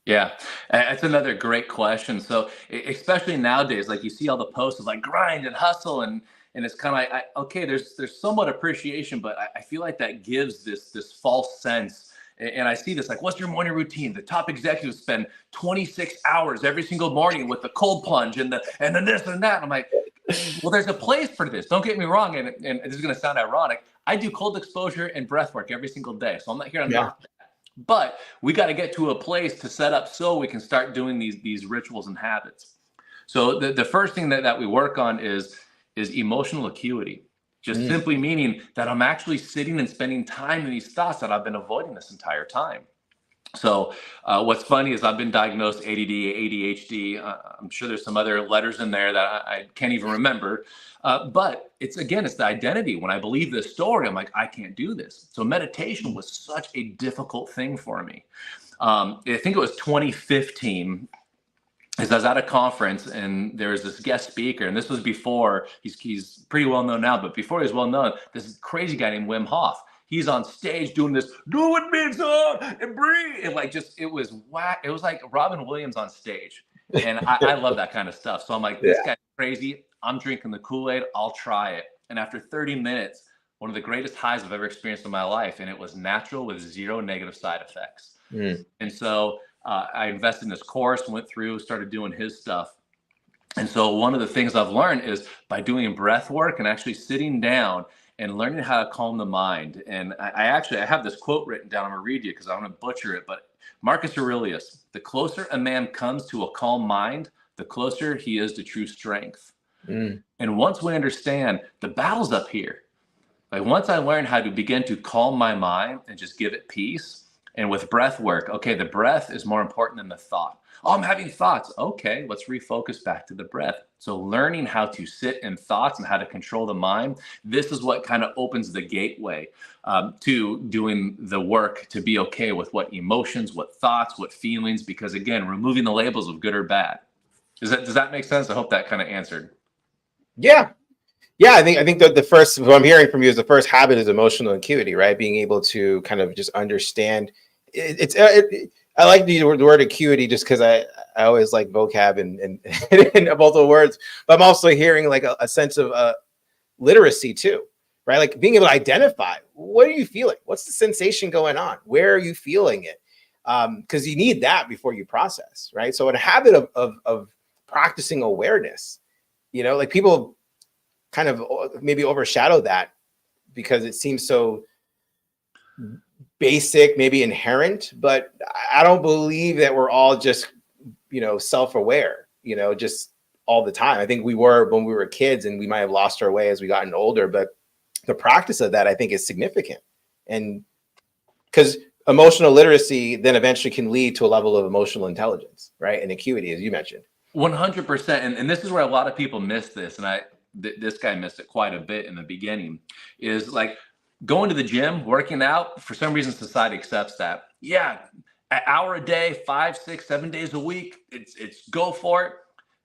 Yeah, that's another great question. So, especially nowadays, like you see all the posts of like grind and hustle, and it's kind of like, okay, there's somewhat appreciation, but I feel like that gives this false sense. And I see this like, what's your morning routine? The top executives spend 26 hours every single morning with the cold plunge and then this and that. And I'm like, well, there's a place for this. Don't get me wrong, and this is going to sound ironic. I do cold exposure and breath work every single day, so I'm not here to Yeah. knock that. But we got to get to a place to set up so we can start doing these rituals and habits. So the first thing that we work on is emotional acuity, just Mm. simply meaning that I'm actually sitting and spending time in these thoughts that I've been avoiding this entire time. So what's funny is I've been diagnosed ADD, ADHD. I'm sure there's some other letters in there that I can't even remember. But it's the identity. When I believe this story, I'm like, I can't do this. So meditation was such a difficult thing for me. I think it was 2015. As I was at a conference and there was this guest speaker, and this was before he's pretty well known now, but before he was well known, this crazy guy named Wim Hof. He's on stage doing this, do it, means and breathe. And like just it was whack. It was like Robin Williams on stage. And I love that kind of stuff. So I'm like, this Yeah. guy's crazy. I'm drinking the Kool-Aid. I'll try it. And after 30 minutes, one of the greatest highs I've ever experienced in my life, and it was natural with zero negative side effects. Mm. And so I invested in this course, went through, started doing his stuff. And so one of the things I've learned is by doing breath work and actually sitting down and learning how to calm the mind. And I have this quote written down. I'm gonna read you because I'm gonna butcher it. But Marcus Aurelius, the closer a man comes to a calm mind, the closer he is to true strength. Mm. And once we understand the battle's up here, like once I learned how to begin to calm my mind and just give it peace, and with breath work, okay, the breath is more important than the thought. Oh, I'm having thoughts. Okay, let's refocus back to the breath. So learning how to sit in thoughts and how to control the mind, this is what kind of opens the gateway to doing the work to be okay with what emotions, what thoughts, what feelings, because again, removing the labels of good or bad. Does that make sense? I hope that kind of answered. Yeah. Yeah, I think that the first what I'm hearing from you is the first habit is emotional acuity, right? Being able to kind of just understand. I like the word acuity just because I always like vocab and multiple words, but I'm also hearing like a sense of literacy too, right? Like being able to identify what are you feeling, what's the sensation going on, where are you feeling it, because you need that before you process, right? So a habit of practicing awareness, like people kind of maybe overshadow that because it seems so basic, maybe inherent, but I don't believe that we're all just, self-aware, just all the time. I think we were when we were kids and we might have lost our way as we gotten older, but the practice of that I think is significant. And because emotional literacy then eventually can lead to a level of emotional intelligence, right? And acuity, as you mentioned. 100%. And this is where a lot of people miss this. And this guy missed it quite a bit in the beginning, is like going to the gym, working out. For some reason, society accepts that. Yeah, an hour a day, 5, 6, 7 days a week. It's go for it.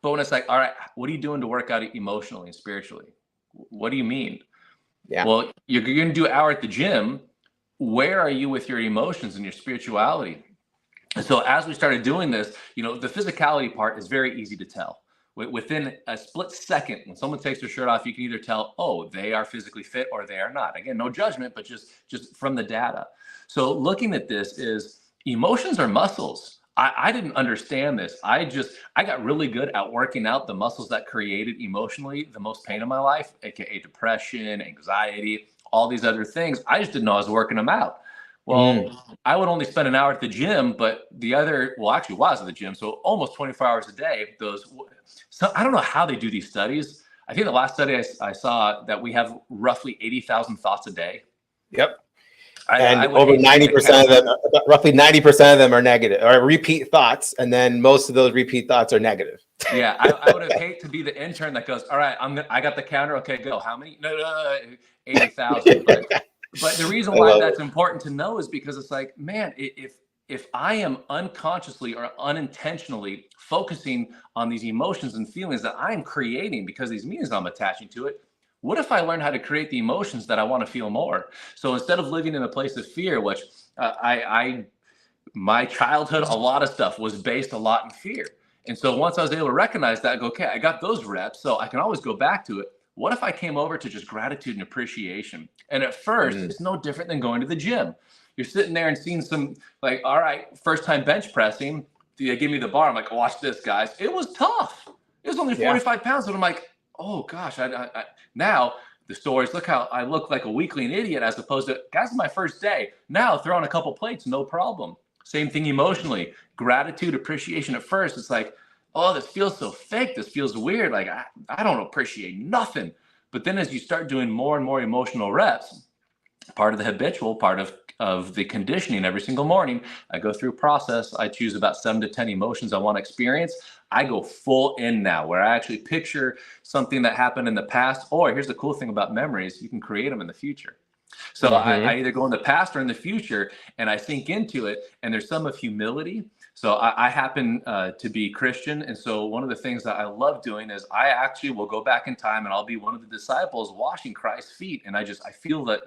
But when it's like, all right, what are you doing to work out emotionally and spiritually? What do you mean? Yeah. Well, you're going to do an hour at the gym. Where are you with your emotions and your spirituality? And so as we started doing this, the physicality part is very easy to tell. Within a split second, when someone takes their shirt off, you can either tell, oh, they are physically fit or they are not. Again, no judgment, but just from the data. So looking at this is emotions are muscles. I didn't understand this. I got really good at working out the muscles that created emotionally the most pain in my life, aka depression, anxiety, all these other things. I just didn't know I was working them out. Well, I would only spend an hour at the gym, but actually was at the gym. So almost 24 hours a day, so I don't know how they do these studies. I think the last study I saw that we have roughly 80,000 thoughts a day. Yep. I And over 90% of them, roughly 90% of them are negative or repeat thoughts. And then most of those repeat thoughts are negative. Yeah. I would have hated to be the intern that goes, all right, I got the counter. Okay, go. How many? No, 80,000. But the reason why that's important to know is because it's like, man, if I am unconsciously or unintentionally focusing on these emotions and feelings that I'm creating because these meanings I'm attaching to it, what if I learn how to create the emotions that I want to feel more? So instead of living in a place of fear, which I my childhood, a lot of stuff was based a lot in fear. And so once I was able to recognize that, I go, okay, I got those reps, so I can always go back to it. What if I came over to just gratitude and appreciation? And at first, Mm. it's no different than going to the gym. You're sitting there and seeing some, like, all right, first time bench pressing. They give me the bar. I'm like, watch this, guys. It was tough. It was only Yeah. 45 pounds. But I'm like, oh gosh, now the stories, look how I look like a weakling idiot as opposed to, guys, my first day. Now throw on a couple plates, no problem. Same thing emotionally. Gratitude, appreciation at first. It's like, oh, this feels so fake. This feels weird. Like, I don't appreciate nothing. But then as you start doing more and more emotional reps, part of the habitual, part of the conditioning every single morning, I go through a process. I choose about 7 to 10 emotions I want to experience. I go full in now, where I actually picture something that happened in the past. Or here's the cool thing about memories, you can create them in the future. So I Mm-hmm. either go in the past or in the future, and I sink into it. And there's some of humility. So I happen to be Christian. And so one of the things that I love doing is I actually will go back in time and I'll be one of the disciples washing Christ's feet. And I feel that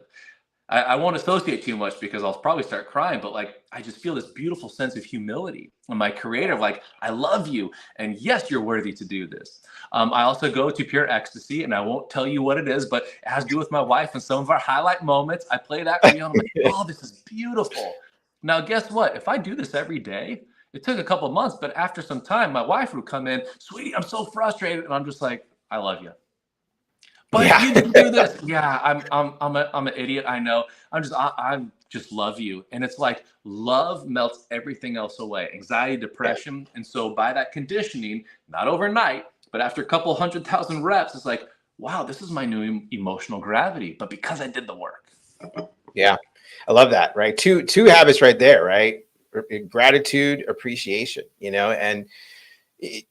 I won't associate too much because I'll probably start crying, but like, I just feel this beautiful sense of humility and my creator, like, I love you. And yes, you're worthy to do this. I also go to pure ecstasy, and I won't tell you what it is, but it has to do with my wife and some of our highlight moments. I play that reel and I'm like, oh, this is beautiful. Now, guess what? If I do this every day, it took a couple of months, but after some time, my wife would come in, sweetie, I'm so frustrated. And I'm just like, I love you. But Yeah. you didn't do this. Yeah, I'm an idiot. I know. I just love you. And it's like love melts everything else away, anxiety, depression. And so by that conditioning, not overnight, but after a couple 100,000 reps, it's like, wow, this is my new emotional gravity. But because I did the work. Yeah. I love that. Right. Two habits right there. Right. Gratitude, appreciation, and it,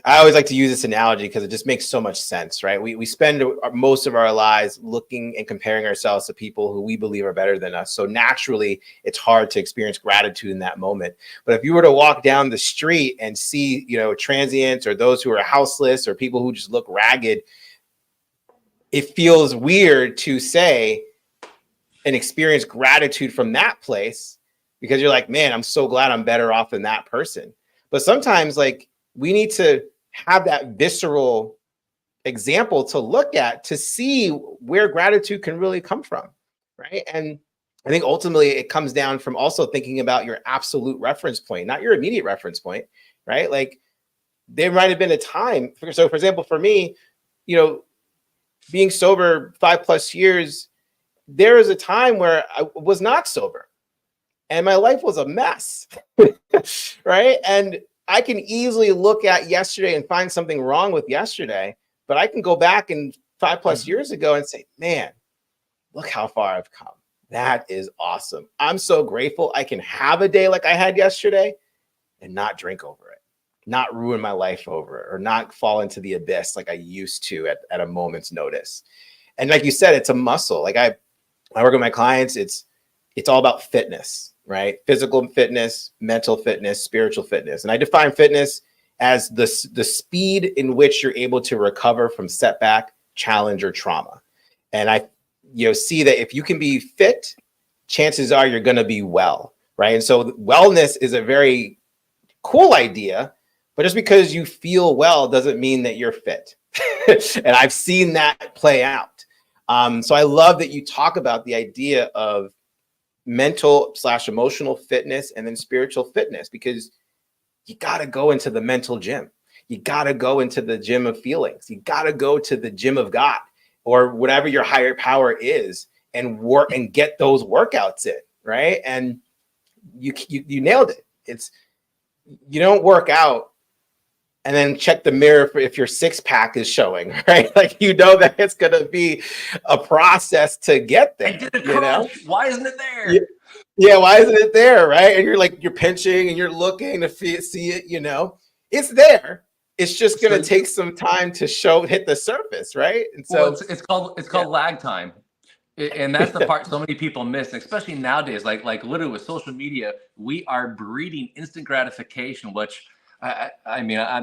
I always like to use this analogy because it just makes so much sense, right? We spend most of our lives looking and comparing ourselves to people who we believe are better than us. So naturally, it's hard to experience gratitude in that moment. But if you were to walk down the street and see, transients or those who are houseless or people who just look ragged, it feels weird to say and experience gratitude from that place because you're like, man, I'm so glad I'm better off than that person. But sometimes, like, we need to have that visceral example to look at to see where gratitude can really come from, right? And I think ultimately it comes down from also thinking about your absolute reference point, not your immediate reference point, right? Like, there might have been a time. So, for example, for me, being sober 5+ years, there was a time where I was not sober and my life was a mess, right? And I can easily look at yesterday and find something wrong with yesterday, but I can go back and 5+ years ago and say, man, look how far I've come. That is awesome. I'm so grateful I can have a day like I had yesterday and not drink over it, not ruin my life over it, or not fall into the abyss like I used to at a moment's notice. And like you said, it's a muscle. Like I work with my clients, it's all about fitness, right? Physical fitness, mental fitness, spiritual fitness. And I define fitness as the speed in which you're able to recover from setback, challenge, or trauma. And I see that if you can be fit, chances are you're going to be well, right? And so wellness is a very cool idea, but just because you feel well doesn't mean that you're fit. And I've seen that play out. So I love that you talk about the idea of mental/emotional fitness and then spiritual fitness, because you got to go into the mental gym. You got to go into the gym of feelings. You got to go to the gym of God or whatever your higher power is and work and get those workouts in, right? And you nailed it. It's, you don't work out and then check the mirror for if your six-pack is showing, right? Like, that it's going to be a process to get there. I did a crunch. Why isn't it there? Yeah, why isn't it there, right? And you're pinching and you're looking to see it, it's there. It's just going to take some time to hit the surface, right? And so it's called lag time. And that's the part so many people miss, especially nowadays. Like literally with social media, we are breeding instant gratification, which I mean, I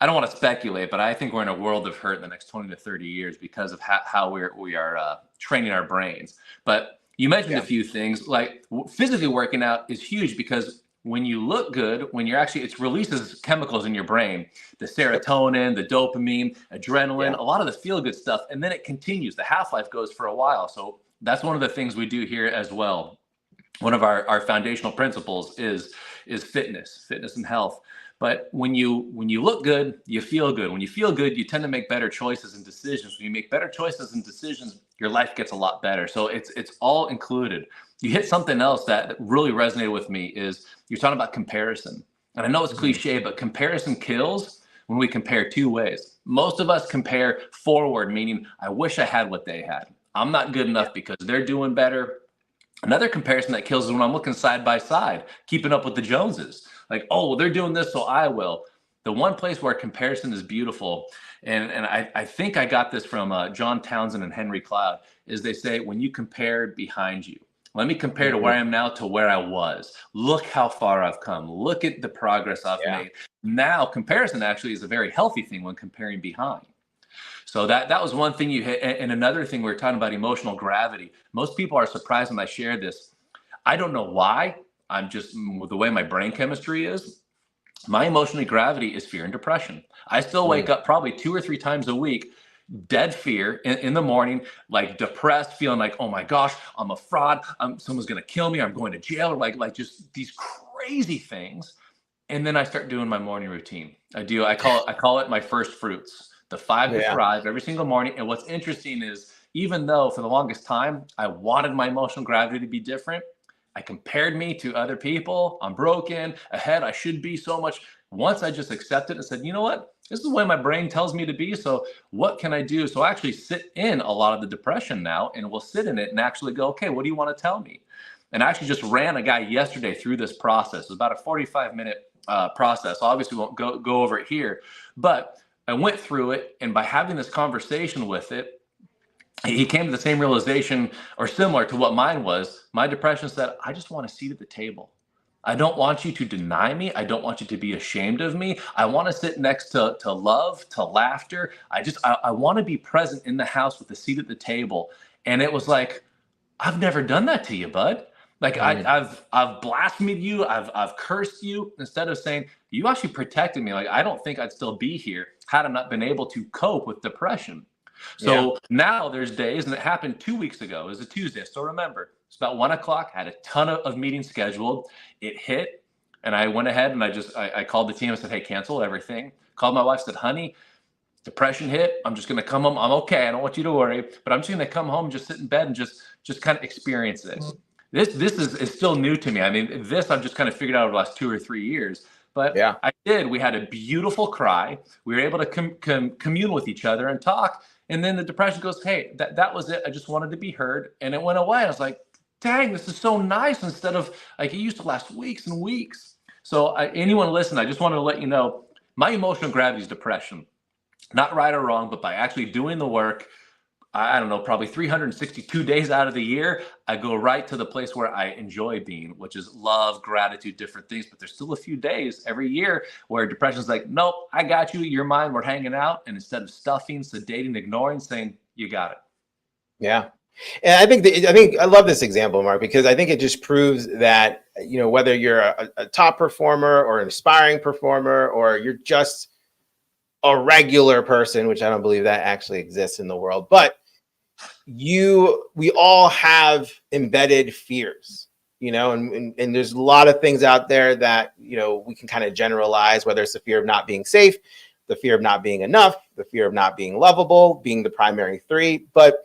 don't want to speculate, but I think we're in a world of hurt in the next 20 to 30 years because of how we are training our brains. But You mentioned a few things like physically working out is huge because when you look good, when you're actually, it releases chemicals in your brain, the serotonin, the dopamine, adrenaline, a lot of the feel good stuff. And then it continues. The half-life goes for a while. So that's one of the things we do here as well. One of our foundational principles is fitness and health. But when you look good, you feel good. When you feel good, you tend to make better choices and decisions. When you make better choices and decisions, your life gets a lot better. So it's all included. You hit something else that really resonated with me is you're talking about comparison. And I know it's cliche, but comparison kills when we compare two ways. Most of us compare forward, meaning I wish I had what they had. I'm not good enough because they're doing better. Another comparison that kills is when I'm looking side by side, keeping up with the Joneses. Like, oh, well, they're doing this, so I will. The one place where comparison is beautiful, and I think I got this from John Townsend and Henry Cloud, is they say, when you compare behind you, let me compare to where I am now to where I was. Look how far I've come. Look at the progress I've made. Now, comparison actually is a very healthy thing when comparing behind. So that was one thing you hit. And another thing, we were talking about emotional gravity. Most people are surprised when I share this. I don't know why. I'm just, the way my brain chemistry is, my emotional gravity is fear and depression. I still wake up probably 2 or 3 times a week, dead fear in the morning, like depressed, feeling like, oh my gosh, I'm a fraud. Someone's going to kill me. I'm going to jail, or like just these crazy things. And then I start doing my morning routine. I call it my first fruits. The 5 to thrive every single morning. And what's interesting is, even though for the longest time I wanted my emotional gravity to be different, I compared me to other people. I'm broken, ahead, I should be so much. Once I just accepted and said, you know what? This is the way my brain tells me to be. So what can I do? So I actually sit in a lot of the depression now, and will sit in it and actually go, okay, what do you want to tell me? And I actually just ran a guy yesterday through this process. It was about a 45-minute process. Obviously, won't go over it here, but I went through it, and by having this conversation with it, he came to the same realization, or similar to what mine was. My depression said, I just want a seat at the table. I don't want you to deny me. I don't want you to be ashamed of me. I want to sit next to love, to laughter. I want to be present in the house with a seat at the table. And it was like, I've never done that to you, bud. Like I've blasphemed you, I've cursed you, instead of saying, you actually protected me. Like, I don't think I'd still be here had I not been able to cope with depression. So now there's days, and it happened 2 weeks ago. It was a Tuesday. I still remember. It's about 1 o'clock. I had a ton of meetings scheduled. It hit, and I went ahead and I called the team and said, hey, cancel everything. Called my wife, said, honey, depression hit. I'm just going to come home. I'm okay. I don't want you to worry, but I'm just going to come home, just sit in bed and just kind of experience this. This is still new to me. I mean, this I've just kind of figured out over the last 2 or 3 years. But I did. We had a beautiful cry. We were able to commune with each other and talk. And then the depression goes, hey, that was it. I just wanted to be heard. And it went away. I was like, dang, this is so nice, instead of like it used to last weeks and weeks. So anyone listen, I just wanted to let you know, my emotional gravity is depression. Not right or wrong, but by actually doing the work, I don't know, probably 362 days out of the year, I go right to the place where I enjoy being, which is love, gratitude, different things. But there's still a few days every year where depression's like, nope, I got you. You're mine. We're hanging out. And instead of stuffing, sedating, ignoring, saying, you got it. Yeah. And I think I love this example, Mark, because I think it just proves that, you know, whether you're a top performer or an aspiring performer, or you're just a regular person, which I don't believe that actually exists in the world, but we all have embedded fears, you know, and there's a lot of things out there that, you know, we can kind of generalize, whether it's the fear of not being safe, the fear of not being enough, the fear of not being lovable, being the primary 3. But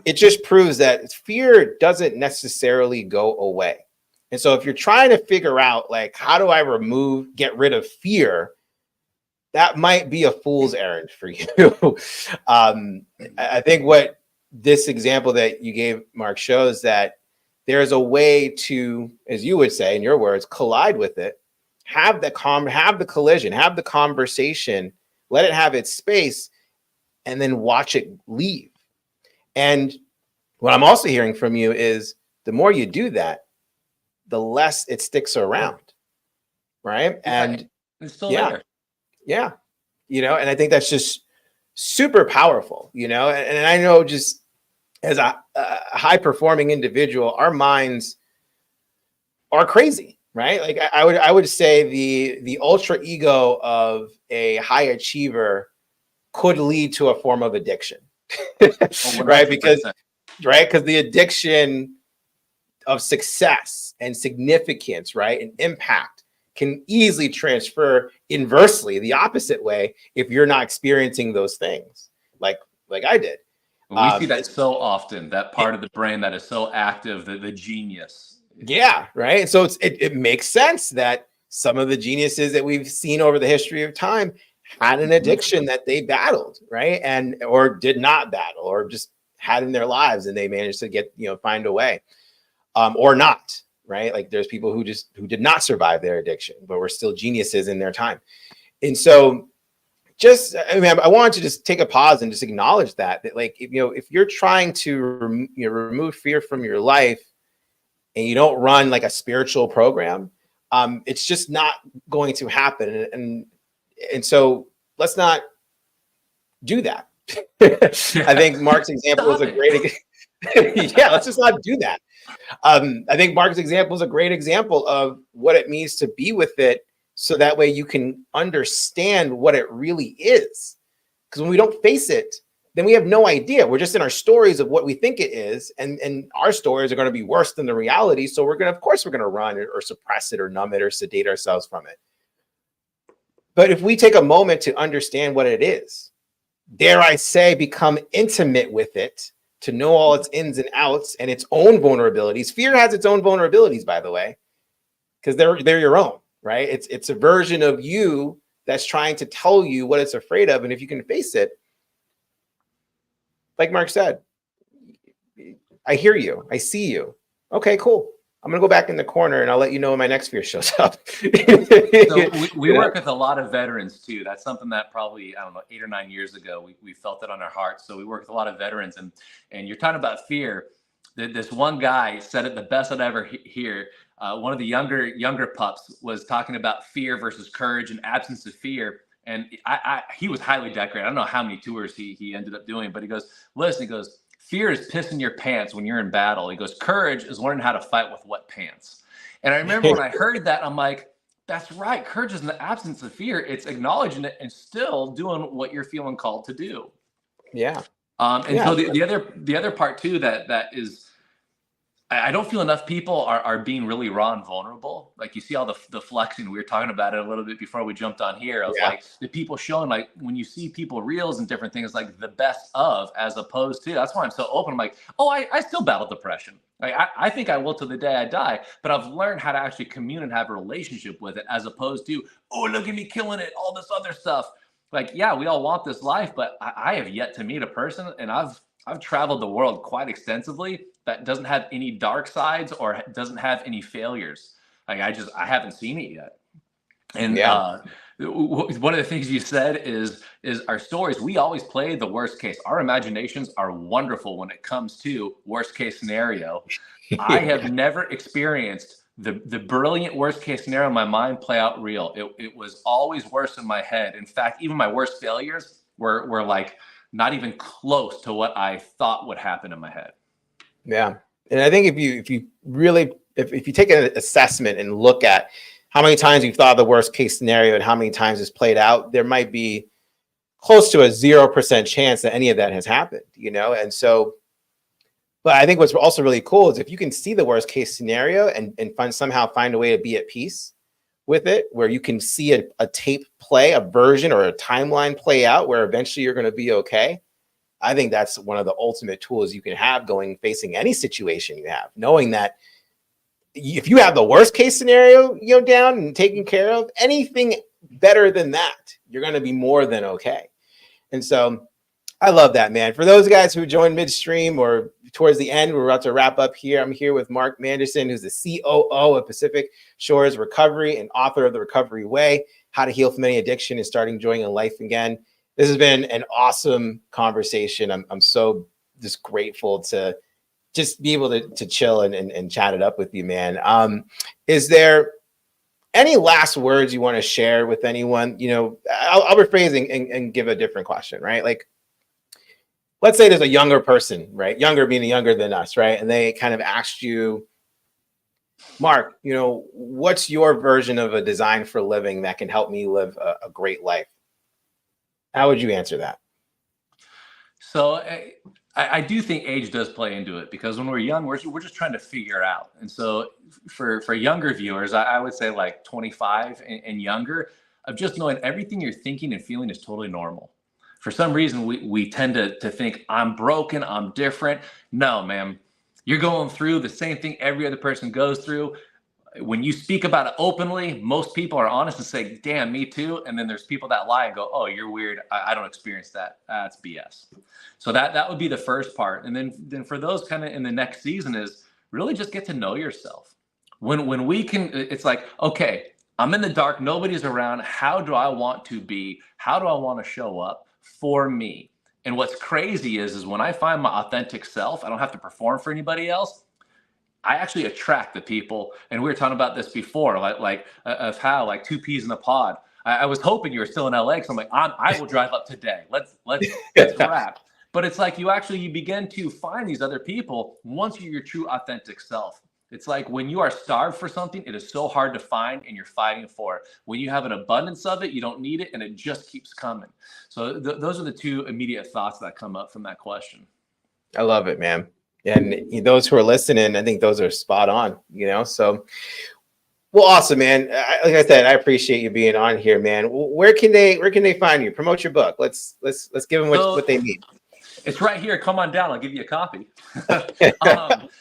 it just proves that fear doesn't necessarily go away. And so if you're trying to figure out, like, how do I get rid of fear, that might be a fool's errand for you. I think what this example that you gave, Mark, shows that there's a way to, as you would say in your words, collide with it, have the collision, have the conversation, let it have its space, and then watch it leave. And what I'm also hearing from you is the more you do that, the less it sticks around, right? And it's still there. Yeah. You know, and I think that's just super powerful, you know, and I know just as a high performing individual, our minds are crazy, right? Like I would say the ultra ego of a high achiever could lead to a form of addiction, right? Because 100%. the addiction of success and significance, right, and impact can easily transfer inversely the opposite way if you're not experiencing those things, like I did. We see that It's so often, that part of the brain that is so active, the genius. Yeah, right. So it makes sense that some of the geniuses that we've seen over the history of time had an addiction that they battled, right? And or did not battle, or just had in their lives, and they managed to get, find a way, or not, right? Like there's people who did not survive their addiction, but were still geniuses in their time. And so I wanted to just take a pause and just acknowledge that like, if you're trying to remove fear from your life, and you don't run like a spiritual program, it's just not going to happen. And so let's not do that. I think Mark's example is a great yeah, let's just not do that. I think Mark's example is a great example of what it means to be with it, so that way you can understand what it really is. Because when we don't face it, then we have no idea. We're just in our stories of what we think it is, and our stories are going to be worse than the reality. So of course we're going to run or suppress it or numb it or sedate ourselves from it. But if we take a moment to understand what it is, dare I say, become intimate with it, to know all its ins and outs and its own vulnerabilities. Fear has its own vulnerabilities, by the way, because they're your own, right? It's a version of you that's trying to tell you what it's afraid of, and if you can face it, like Mark said, I hear you. I see you. Okay, cool. I'm going to go back in the corner and I'll let you know when my next fear shows up. So we work with a lot of veterans too. That's something that probably, I don't know, 8 or 9 years ago, we felt it on our hearts. So we work with a lot of veterans, and you're talking about fear. This one guy said it the best I'd ever hear. One of the younger pups was talking about fear versus courage and absence of fear. And he was highly decorated. I don't know how many tours he ended up doing, but he goes, listen, he goes, fear is pissing your pants when you're in battle. He goes, courage is learning how to fight with wet pants. And I remember when I heard that, I'm like, that's right. Courage is in the absence of fear. It's acknowledging it and still doing what you're feeling called to do. Yeah. So the other part too, that is, I don't feel enough people are being really raw and vulnerable. Like you see all the flexing. We were talking about it a little bit before we jumped on here. Of like the people showing, like when you see people reels and different things, like the best of, as opposed to, that's why I'm so open. I'm like, oh, I still battle depression. Like I think I will till the day I die, but I've learned how to actually commune and have a relationship with it, as opposed to, oh, look at me killing it, all this other stuff. Like, yeah, we all want this life, but I have yet to meet a person, and I've traveled the world quite extensively, that doesn't have any dark sides or doesn't have any failures. Like I haven't seen it yet. And one of the things you said is our stories. We always play the worst case. Our imaginations are wonderful when it comes to worst case scenario. I have never experienced the brilliant worst case scenario in my mind play out real. It was always worse in my head. In fact, even my worst failures were like not even close to what I thought would happen in my head. Yeah. And I think if you take an assessment and look at how many times you've thought of the worst case scenario and how many times it's played out, there might be close to a 0% chance that any of that has happened, And so, but I think what's also really cool is if you can see the worst case scenario and somehow find a way to be at peace with it, where you can see a tape play, a version or a timeline play out where eventually you're going to be okay. I think that's one of the ultimate tools you can have facing any situation you have, knowing that if you have the worst case scenario, down and taken care of, anything better than that, you're going to be more than okay. And so I love that, man. For those guys who joined midstream or towards the end, we're about to wrap up here. I'm here with Mark Manderson, who's the COO of Pacific Shores Recovery and author of The Recovery Way, How to Heal from Any Addiction and Start Enjoying a Life Again. This has been an awesome conversation. I'm so just grateful to just be able to chill and chat it up with you, man. Is there any last words you want to share with anyone? I'll rephrase and give a different question, right? Like let's say there's a younger person, right? Younger meaning younger than us, right? And they kind of asked you, Mark, what's your version of a design for living that can help me live a great life? How would you answer that? So I do think age does play into it, because when we're young, we're just trying to figure out. And so for younger viewers, I would say like 25 and younger, of just knowing everything you're thinking and feeling is totally normal. For some reason, we tend to think I'm broken, I'm different. No, ma'am, you're going through the same thing every other person goes through. When you speak about it openly, most people are honest and say, damn, me too. And then there's people that lie and go, oh, you're weird. I don't experience that. That's BS. So that would be the first part. And then for those kind of in the next season is really just get to know yourself. When we can, it's like, okay, I'm in the dark. Nobody's around. How do I want to be? How do I want to show up for me? And what's crazy is when I find my authentic self, I don't have to perform for anybody else. I actually attract the people. And we were talking about this before, of how like two peas in a pod. I was hoping you were still in LA, because I'm like, I will drive up today. Let's wrap. But it's like you begin to find these other people once you're your true authentic self. It's like when you are starved for something, it is so hard to find, and you're fighting for it. When you have an abundance of it, you don't need it, and it just keeps coming. So those are the two immediate thoughts that come up from that question. I love it, man. And those who are listening, I think those are spot on, so. Well, awesome, man. Like I said, I appreciate you being on here, man. Where can they find you? Promote your book. Let's give them what they need. It's right here. Come on down. I'll give you a copy.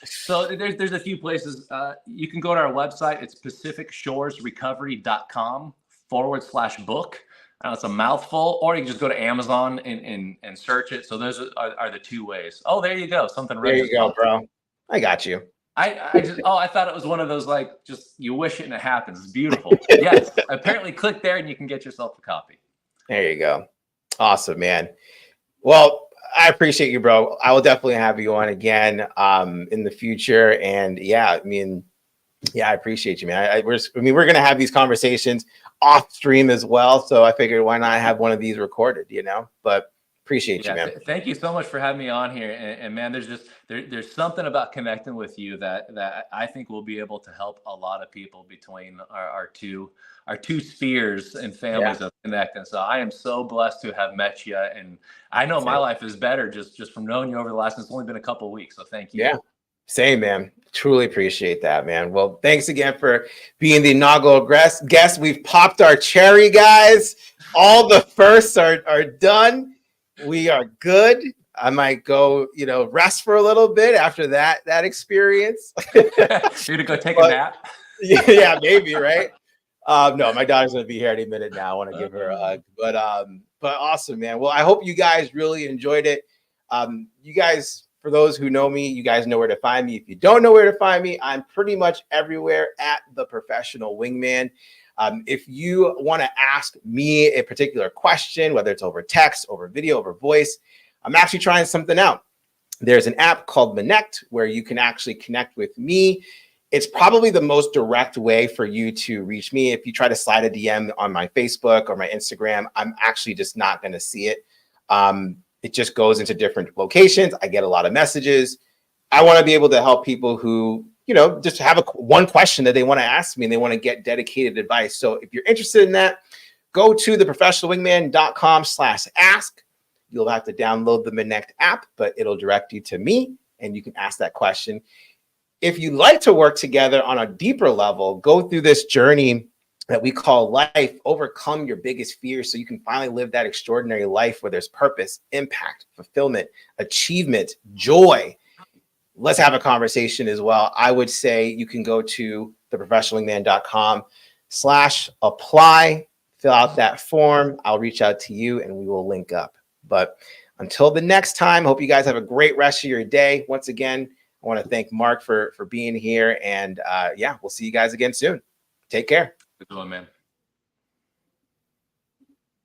So there's a few places. You can go to our website. It's pacificshoresrecovery.com/book. It's a mouthful, or you can just go to Amazon and search it. So those are the two ways. Oh, there you go. Something. There you go, bro. I got you. I thought it was one of those, like, just you wish it and it happens. It's beautiful. Yes. Apparently click there and you can get yourself a copy. There you go. Awesome, man. Well, I appreciate you, bro. I will definitely have you on again in the future. And I appreciate you, man. We're going to have these conversations off stream as well. So I figured, why not have one of these recorded, but appreciate you, man. Thank you so much for having me on here. And man, there's something about connecting with you that I think will be able to help a lot of people between our two spheres and families of connecting. So I am so blessed to have met you, and I know my life is better just from knowing you over the last. It's only been a couple of weeks, so thank you. Yeah, same, man. Truly appreciate that, man. Well, thanks again for being the inaugural guest. We've popped our cherry, guys. All the firsts are done. We are good. I might go, rest for a little bit after that experience. You're gonna go take a nap? Yeah, maybe, right? No, my daughter's gonna be here any minute now. I want to give her a hug. But awesome, man. Well, I hope you guys really enjoyed it. You guys, for those who know me, you guys know where to find me. If you don't know where to find me, I'm pretty much everywhere at The Professional Wingman. If you want to ask me a particular question, whether it's over text, over video, over voice, I'm actually trying something out. There's an app called Connect where you can actually connect with me. It's probably the most direct way for you to reach me. If you try to slide a DM on my Facebook or my Instagram, I'm actually just not going to see it. It just goes into different locations. I get a lot of messages. I want to be able to help people who just have one question that they want to ask me and they want to get dedicated advice. So if you're interested in that, go to theprofessionalwingman.com/ask. You'll have to download the Connect app, but it'll direct you to me and you can ask that question. If you'd like to work together on a deeper level, go through this journey that we call life, overcome your biggest fears so you can finally live that extraordinary life where there's purpose, impact, fulfillment, achievement, joy. Let's have a conversation as well. I would say you can go to theprofessionalwingman.com/apply, fill out that form. I'll reach out to you and we will link up. But until the next time, hope you guys have a great rest of your day. Once again, I want to thank Mark for being here. And we'll see you guys again soon. Take care. Good one, man.